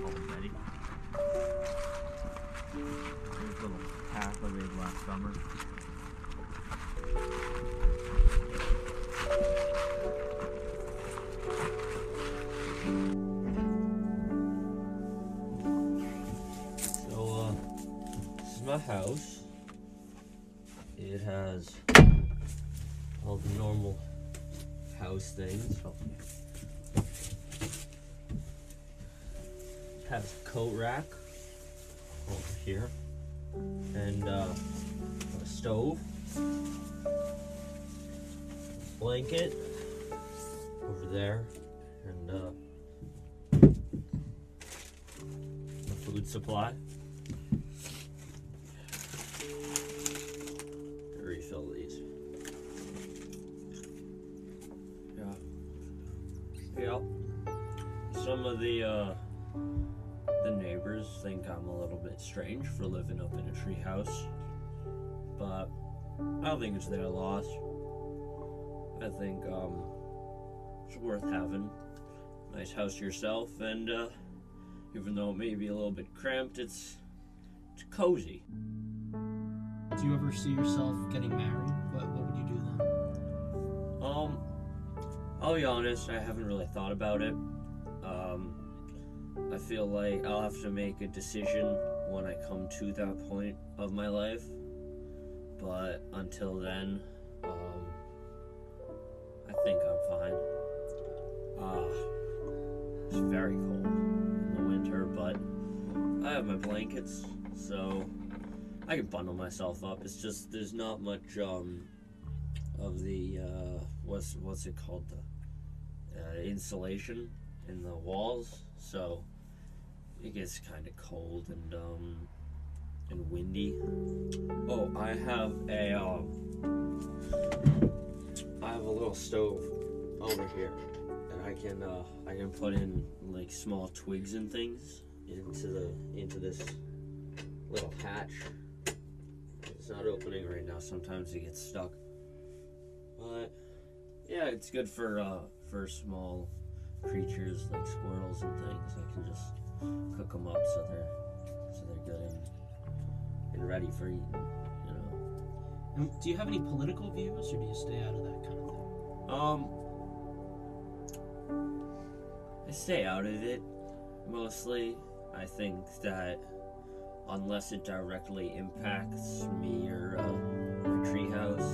A: Old Betty. There's a little path I made last summer. So, this is my house. It has all the normal house things. It has a coat rack over here, and a stove, blanket over there, and a food supply. To refill these. Yeah. Some of the neighbors think I'm a little bit strange for living up in a tree house, but I don't think it's their loss. I think it's worth having a nice house yourself, and even though it may be a little bit cramped, it's cozy.
M: Do you ever see yourself getting married? What would you do then?
A: I'll be honest, I haven't really thought about it. I feel like I'll have to make a decision when I come to that point of my life. But until then, I think I'm fine. It's very cold in the winter, but I have my blankets, so I can bundle myself up. It's just there's not much of the what's it called, the insulation in the walls, so it gets kind of cold and windy. Oh, I have a little stove over here, and I can put in like small twigs and things into this little hatch. It's not opening right now. Sometimes it gets stuck, but yeah, it's good for small creatures like squirrels and things. I can just cook them up so they're good and ready for eating, you know.
M: And do you have any political views, or do you stay out of that kind of thing?
A: I stay out of it mostly. I think that unless it directly impacts me or my treehouse,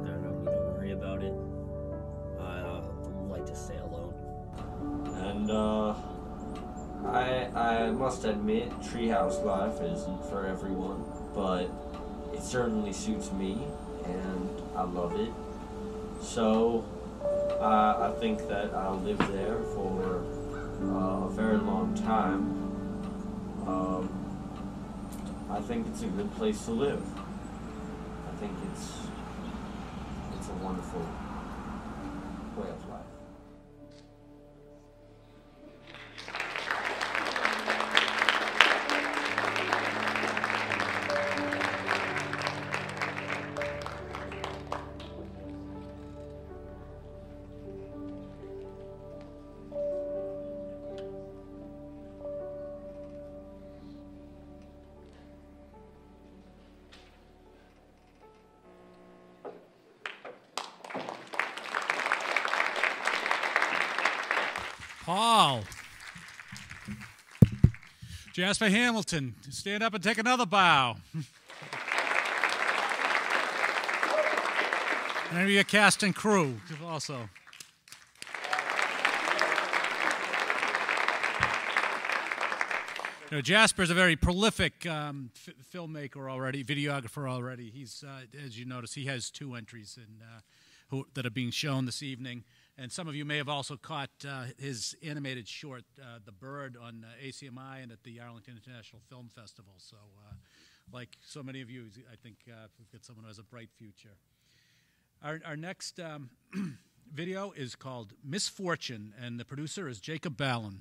A: I don't need to worry about it. I like to stay alone. And I must admit, treehouse life isn't for everyone, but it certainly suits me, and I love it. So I think that I'll live there for a very long time. I think it's a good place to live. I think it's a wonderful way of life.
D: Paul. Jasper Hamilton, stand up and take another bow. And maybe your cast and crew also. You know, Jasper's a very prolific filmmaker already, videographer already. He's, as you notice, he has 2 entries that are being shown this evening. And some of you may have also caught his animated short, The Bird, on ACMI and at the Arlington International Film Festival. So, like so many of you, I think we've got someone who has a bright future. Our next video is called Misfortune, and the producer is Jacob Ballin.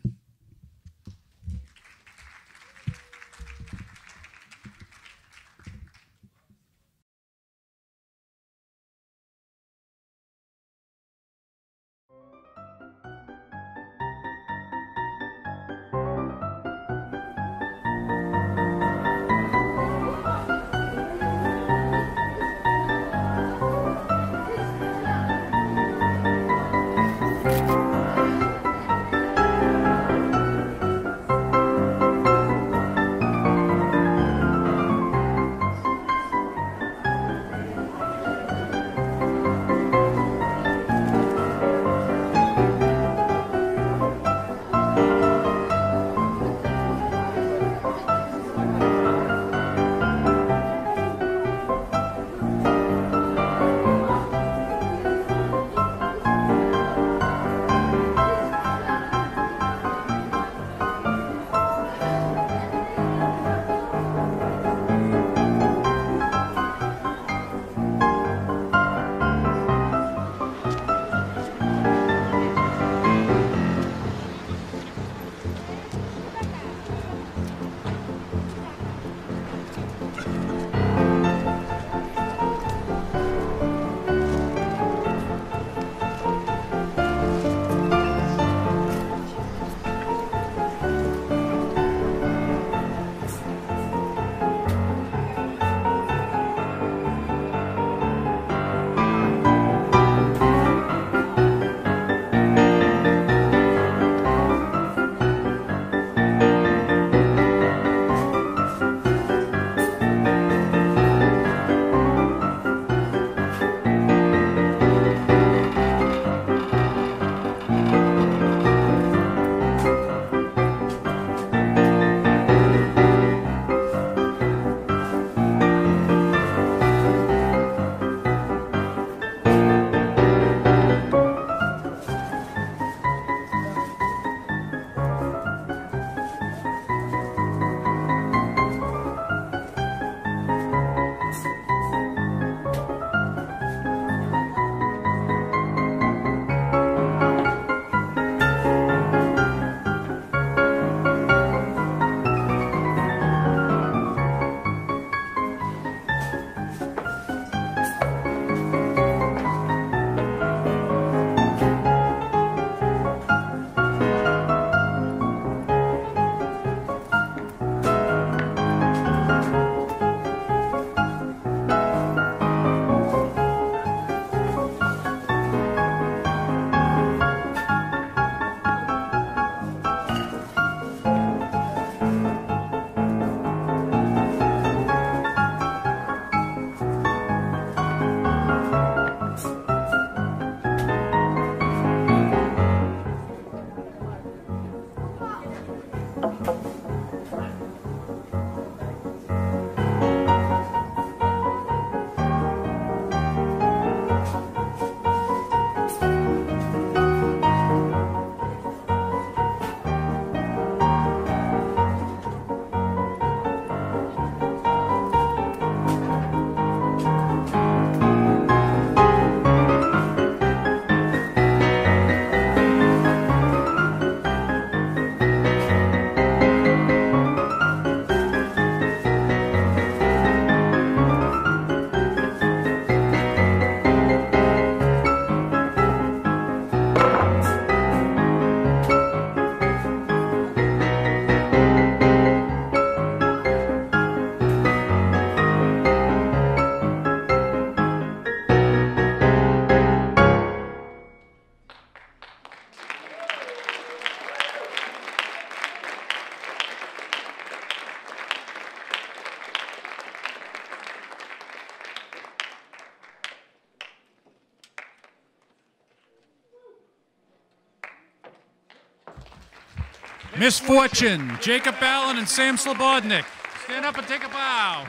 D: Misfortune, Jacob Allen and Sam Slobodnik. Stand up and take a bow.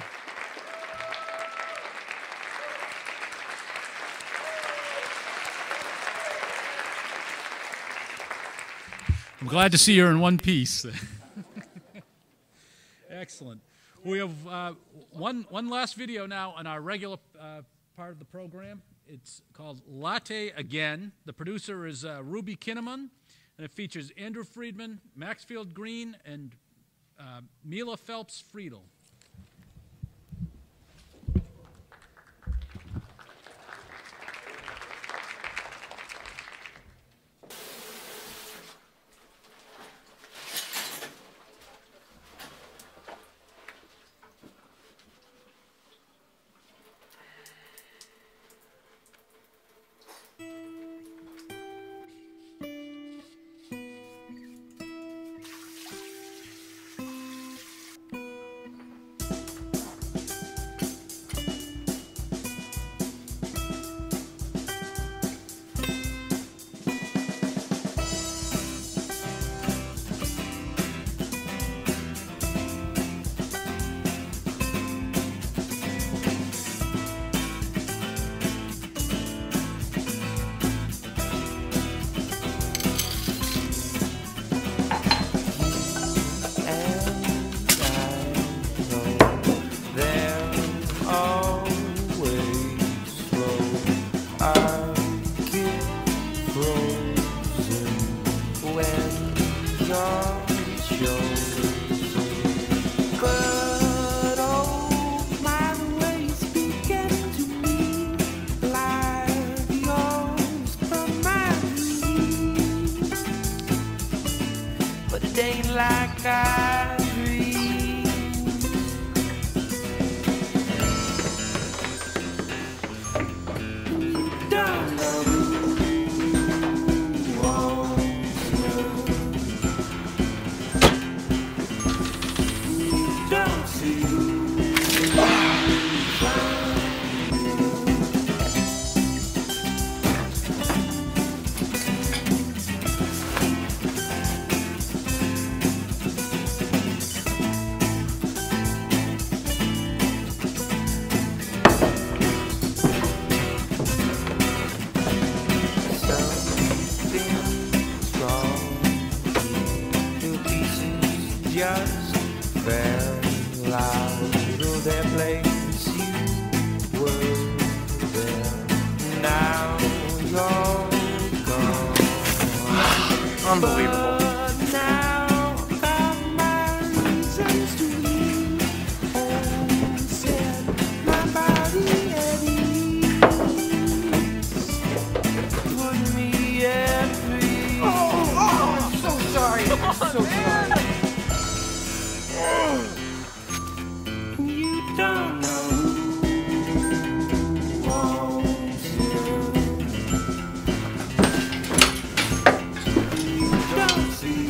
D: I'm glad to see you're in one piece. Excellent. We have one last video now on our regular part of the program. It's called Latte Again. The producer is Ruby Kinnaman, and it features Andrew Friedman, Maxfield Green, and Mila Phelps Friedel.
N: Like I dreamed. Don't know who wants you. Don't see just fell out of their place. You were there, now you're gone.
P: Unbelievable.
N: But now I've my reasons to leave. Oh, set my body at ease. Put me at peace.
G: Oh, I'm so sorry. I'm so sorry.
N: You don't know who wants you. You don't see.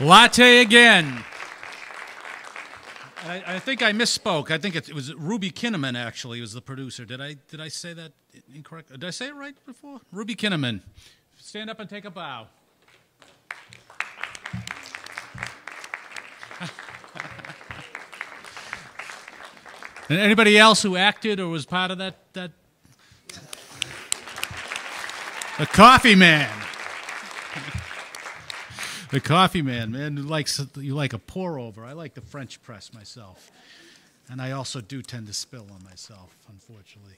D: Latte again. I think I misspoke. I think it was Ruby Kinnaman, actually, was the producer. Did I say that incorrect? Did I say it right before? Ruby Kinnaman. Stand up and take a bow. And anybody else who acted or was part of that? The Coffee Man. The Coffee Man, man, you like a pour over. I like the French press myself. And I also do tend to spill on myself, unfortunately.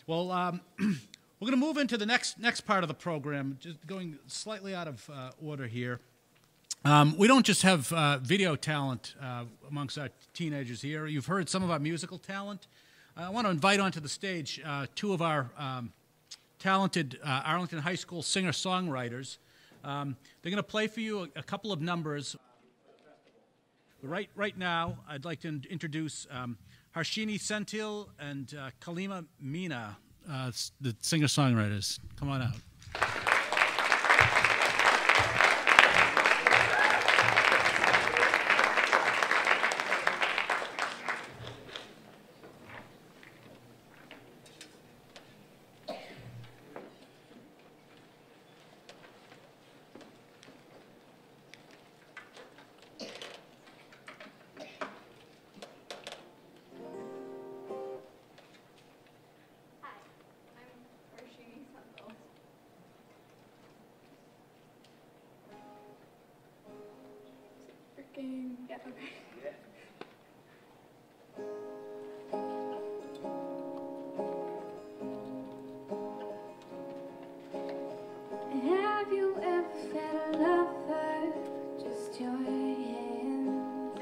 D: Well, we're going to move into the next part of the program, just going slightly out of order here. We don't just have video talent amongst our teenagers here. You've heard some of our musical talent. I want to invite onto the stage two of our talented Arlington High School singer-songwriters. They're going to play for you a couple of numbers. Right now, I'd like to introduce Harshini Senthil and Kalima Meena, the singer-songwriters. Come on out.
B: Yeah, okay. Have you ever felt a lover, just your hands?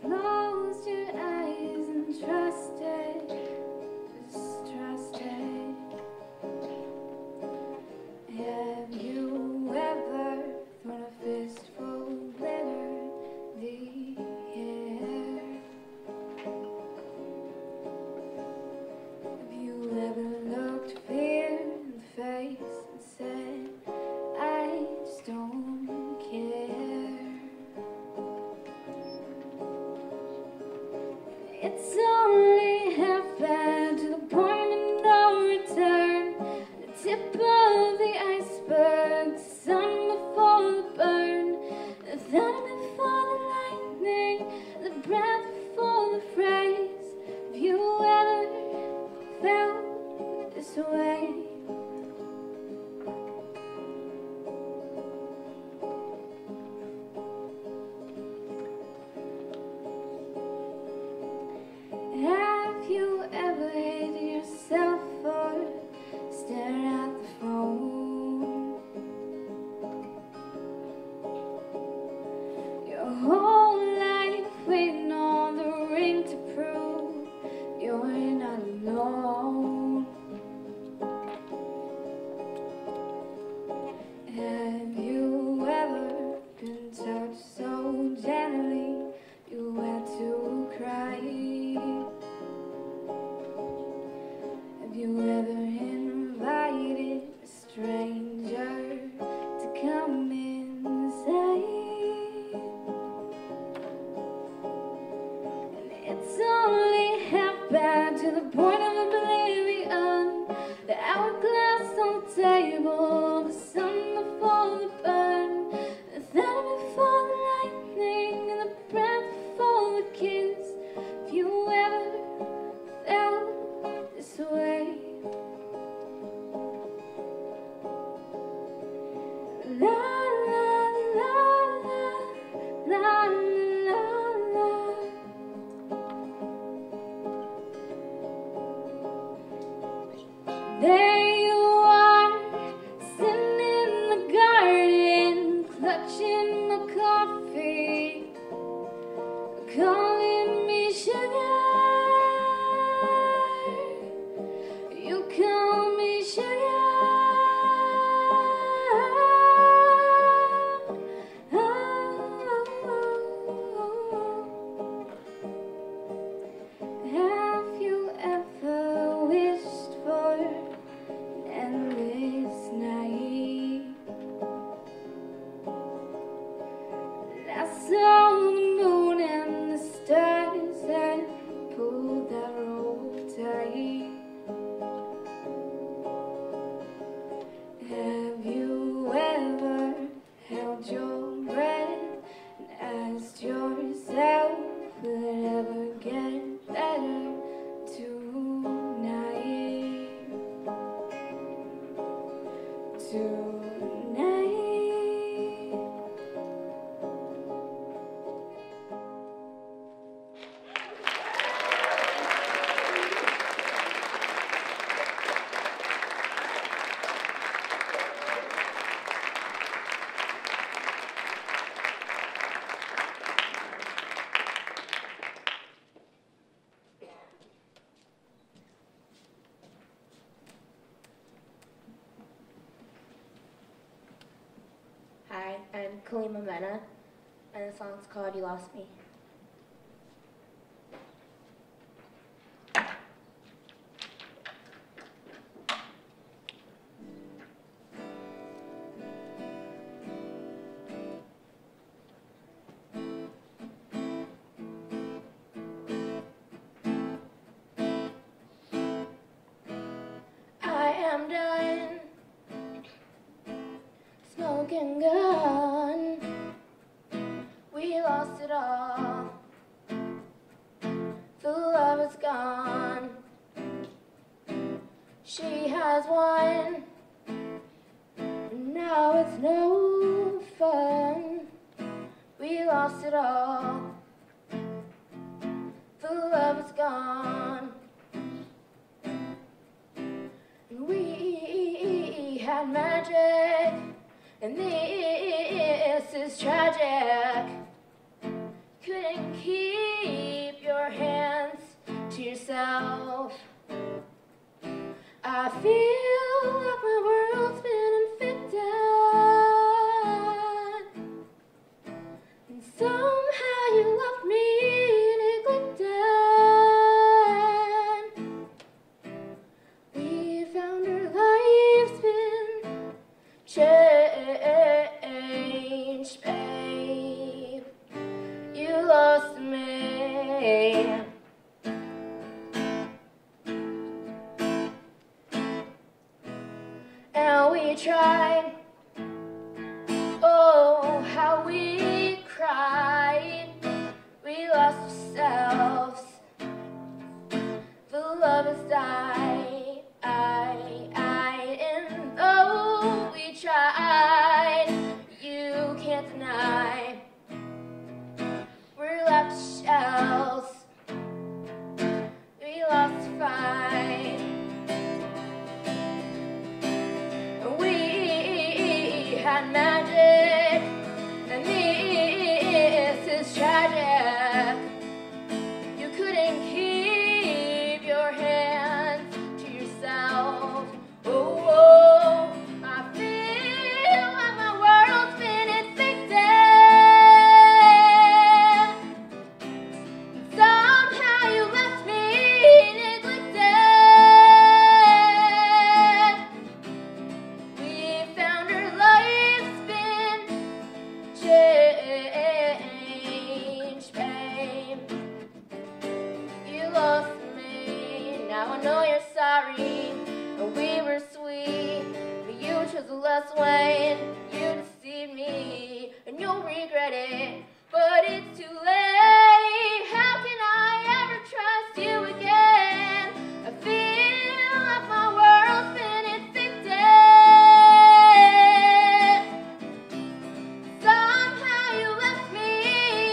B: Closed your eyes and trusted, just trusted. Have you ever thrown a fistful of glitter in the air? Have you ever looked fear in the face and said, I just don't care? It's only half bad to the point of no return. The tip of the iceberg, the sun before the burn, the thunder before the lightning, the breath before the phrase. Have you ever felt this way? Have you ever hated yourself for staring at the phone? Your whole life waiting on the ring to prove you're not alone. Have you ever been touched so gently you had to cry? Have you ever invited a stranger to come inside? And it's only half bad to the point of oblivion. The hourglass on the table, the sun before the burn, the thunder before the lightning, and the breath before the kiss. Have you ever felt this way? La la la la la la la. There you are, sitting in the garden, clutching my coffee, calling me sugar. You call me sugar. Have you ever wished for an endless night? and Kalima Mena, and the song's called You Lost Me. I am done smoking gun. We lost it all. The love is gone. She has won. Now it's no fun. We lost it all. The love is gone. And we had magic, and this is tragic. Couldn't keep your hands to yourself. I feel like my world's been infected, and somehow you left me neglected. We found our life's been changed, babe. You lost me. And we tried, oh, how we cried. We lost ourselves. The love has died. And though we tried, you can't deny we're left shells. We lost the fight. We had magic, and this is tragic. You couldn't keep your hands to yourself. Oh, I feel like my world's been infected. Somehow you left me neglected. We found our life's been changed, babe. You lost me. Now I know you're sorry, and we were sweet, but you chose the less way. You deceived me, and you'll regret it, but it's too late. How can I ever trust you again? I feel like my world's been infected. Somehow you left me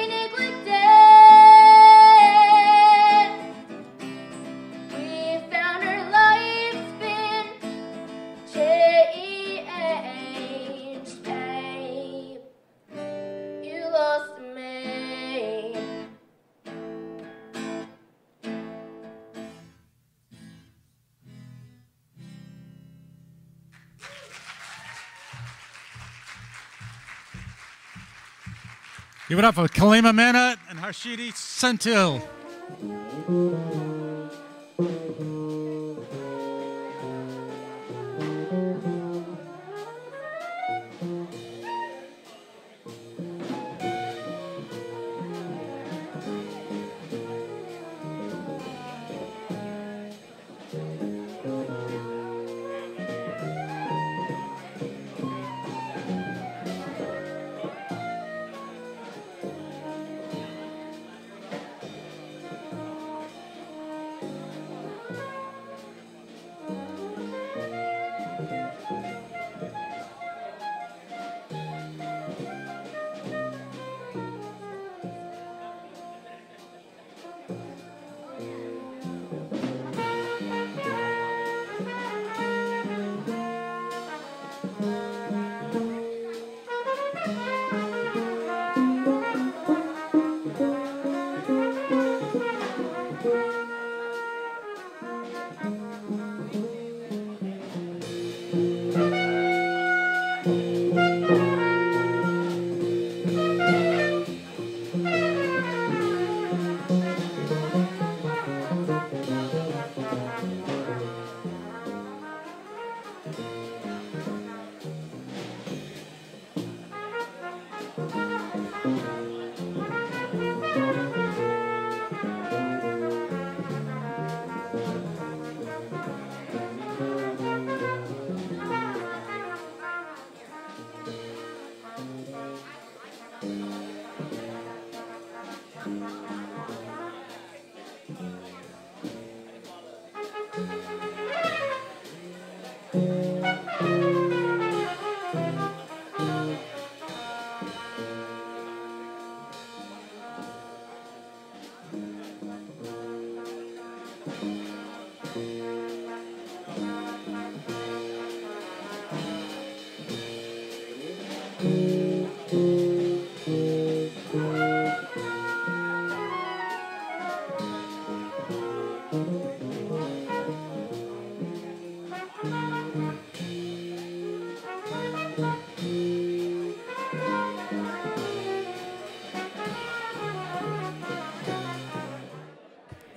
B: neglected. We found our life's been changed, babe. You lost me.
D: Give it up for Kalima Mena and Harshidi Sentil.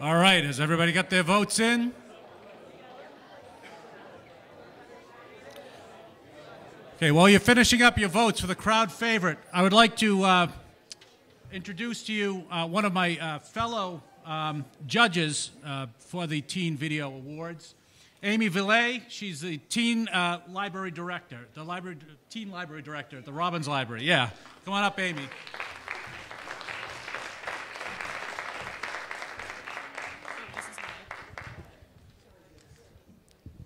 D: All right, has everybody got their votes in? Okay, while you're finishing up your votes for the crowd favorite, I would like to introduce to you one of my fellow judges for the Teen Video Awards, Amy Villet. She's the Teen Library Director, Teen Library Director at the Robbins Library. Yeah, come on up, Amy.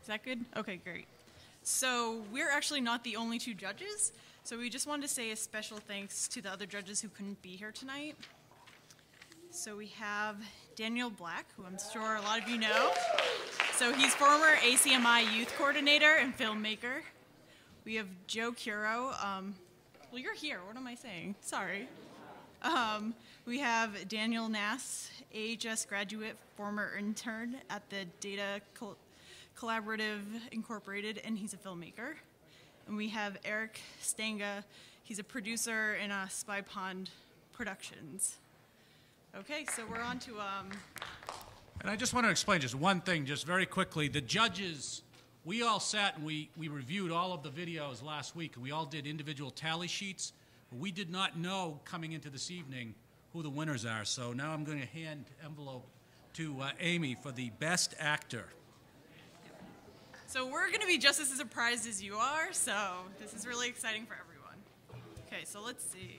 C: Is that good? Okay, great. So we're actually not the only two judges, so we just wanted to say a special thanks to the other judges who couldn't be here tonight. So we have Daniel Black, who I'm sure a lot of you know. So he's former ACMI youth coordinator and filmmaker. We have Joe Curo. Well, you're here. What am I saying? Sorry. We have Daniel Nass, AHS graduate, former intern at the Data Collaborative Incorporated, and he's a filmmaker. And we have Eric Stanga. He's a producer in Spy Pond Productions. Okay, so we're on to...
D: And I just want to explain just one thing, just very quickly. The judges, we all sat and we reviewed all of the videos last week, and we all did individual tally sheets. But we did not know coming into this evening who the winners are. So now I'm going to hand envelope to Amy for the Best Actor.
C: So we're going to be just as surprised as you are, so this is really exciting for everyone. Okay, so let's see.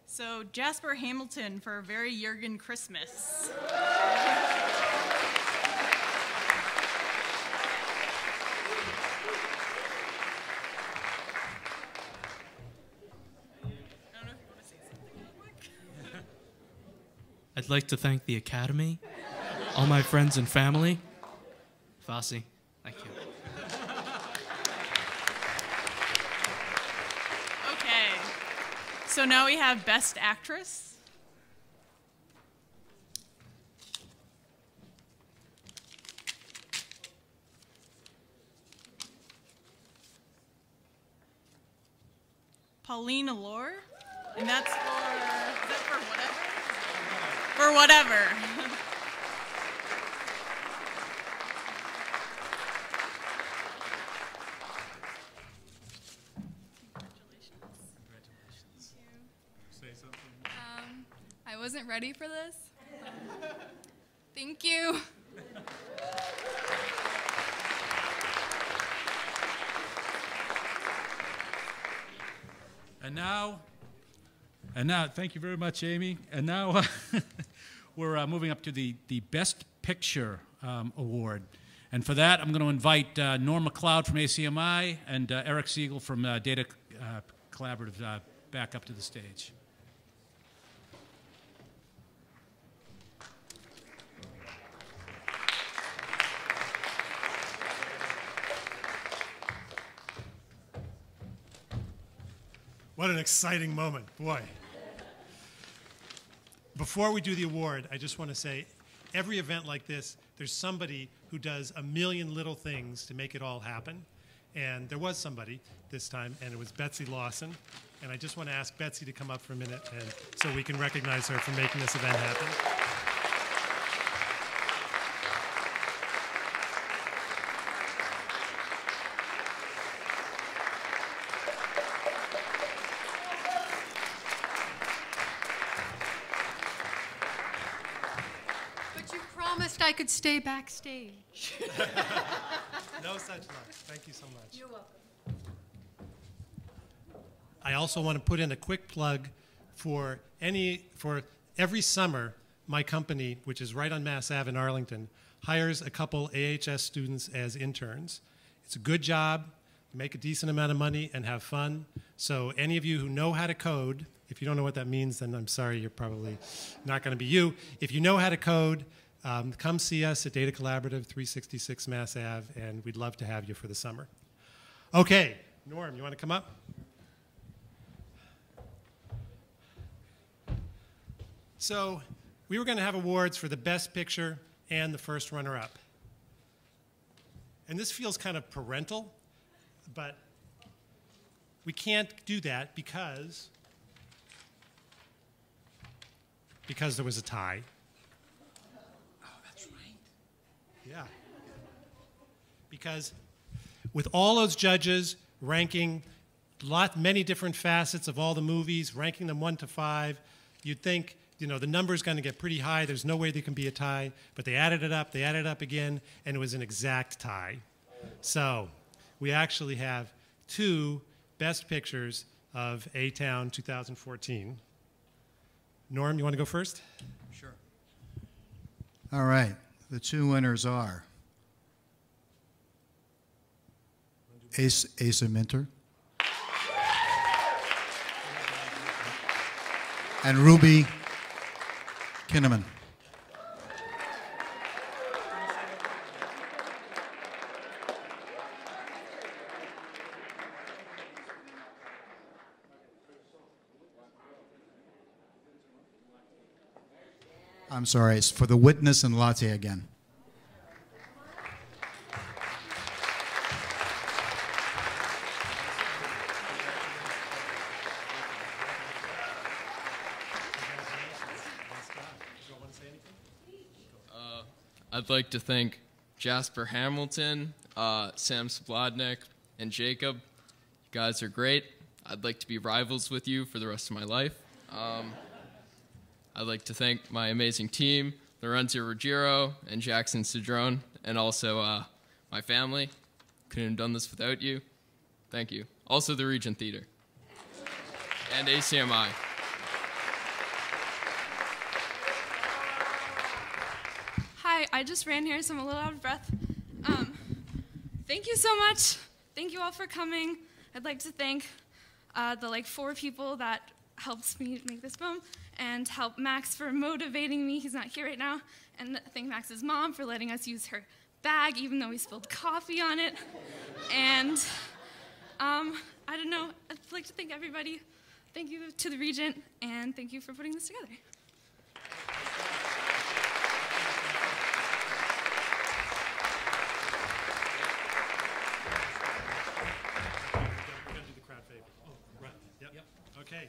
C: So Jasper Hamilton for Very Jurgen Christmas.
V: I'd like to thank the Academy, all my friends and family. Fosse, thank you.
C: Okay, so now we have Best Actress. Pauline Allure, and that's for, is that for whatever? For whatever.
W: I wasn't ready for this. Thank you.
D: And now, thank you very much, Amy. And now we're moving up to the Best Picture Award. And for that, I'm going to invite Norm MacLeod from ACMI and Eric Siegel from Data Collaborative back up to the stage.
X: What an exciting moment, boy. Before we do the award, I just want to say, every event like this, there's somebody who does a million little things to make it all happen. And there was somebody this time, and it was Betsy Lawson. And I just want to ask Betsy to come up for a minute and so we can recognize her for making this event happen.
Y: I could stay backstage.
X: No such luck. Thank you so much.
Y: You're welcome.
X: I also want to put in a quick plug for every summer, my company, which is right on Mass Ave in Arlington, hires a couple AHS students as interns. It's a good job, you make a decent amount of money and have fun. So any of you who know how to code, if you don't know what that means, then I'm sorry, you're probably not going to be you. If you know how to code, come see us at Data Collaborative, 366 Mass Ave, and we'd love to have you for the summer. Okay, Norm, you want to come up? So we were going to have awards for the Best Picture and the first runner-up. And this feels kind of parental, but we can't do that because there was a tie.
D: Oh, that's right.
X: Yeah. Because with all those judges ranking many different facets of all the movies, ranking them 1 to 5, you'd think, the number's going to get pretty high. There's no way there can be a tie. But they added it up again, and it was an exact tie. So we actually have 2 Best Pictures of ATown 2014. Norm, you want to go first?
E: Sure. All right. The 2 winners are Asa Minter and Ruby Kinnaman. I'm sorry, it's for The Witness and Latte again.
F: I'd like to thank Jasper Hamilton, Sam Splodnik, and Jacob. You guys are great. I'd like to be rivals with you for the rest of my life. I'd like to thank my amazing team, Lorenzo Ruggiero and Jackson Cedrone, and also my family. Couldn't have done this without you. Thank you. Also the Regent Theater and ACMI.
W: Hi, I just ran here, so I'm a little out of breath. Thank you so much. Thank you all for coming. I'd like to thank the 4 people that helped me make this film, and help Max for motivating me. He's not here right now. And thank Max's mom for letting us use her bag, even though we spilled coffee on it. And I don't know. I'd like to thank everybody. Thank you to the Regent, and thank you for putting this together.
X: We're going to do the crowd favorite. Oh, right. Yep. Okay.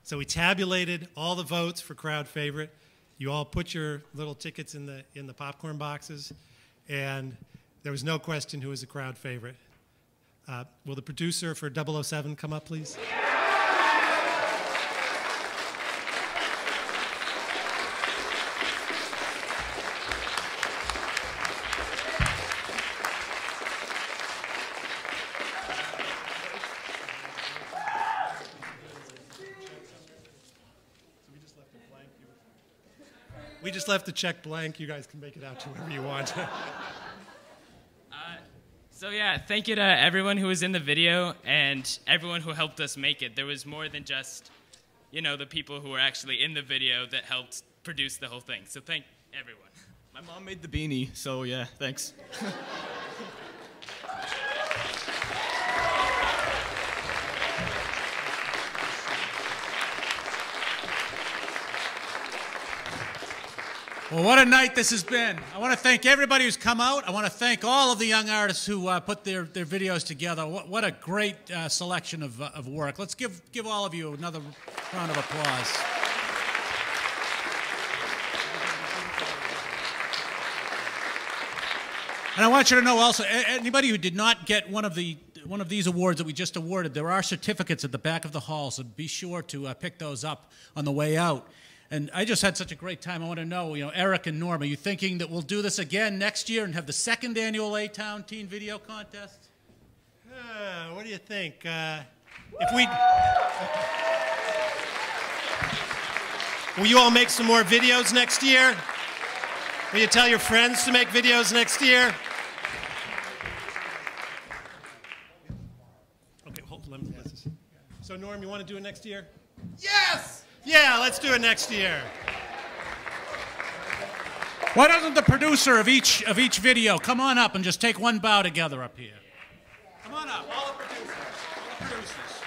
X: So we tabulated all the votes for crowd favorite. You all put your little tickets in the popcorn boxes, and there was no question who was the crowd favorite. Will the producer for 007 come up, please? We just left the check blank. You guys can make it out to whoever you want.
I: So yeah, thank you to everyone who was in the video and everyone who helped us make it. There was more than just, the people who were actually in the video that helped produce the whole thing. So thank everyone.
U: My mom made the beanie, so yeah, thanks.
D: Well, what a night this has been. I want to thank everybody who's come out. I want to thank all of the young artists who put their videos together. What a great selection of work. Let's give all of you another round of applause. And I want you to know also, anybody who did not get one of these awards that we just awarded, there are certificates at the back of the hall, so be sure to pick those up on the way out. And I just had such a great time. I want to know, Eric and Norm, are you thinking that we'll do this again next year and have the 2nd annual ATown Teen Video Contest?
X: What do you think? If we... Will you all make some more videos next year? Will you tell your friends to make videos next year? Okay, hold on. So, Norm, you want to do it next year?
D: Yes!
X: Yeah, let's do it next year.
D: Why doesn't the producer of each video come on up and just take one bow together up here? Come on up, all the producers. All the producers.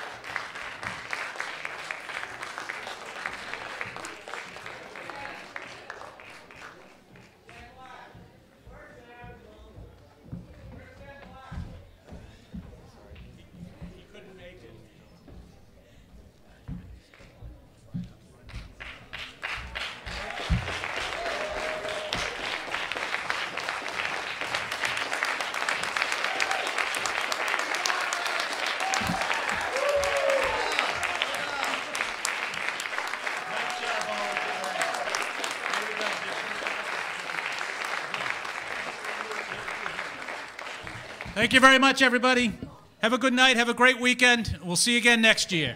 D: Thank you very much, everybody. Have a good night. Have a great weekend. We'll see you again next year.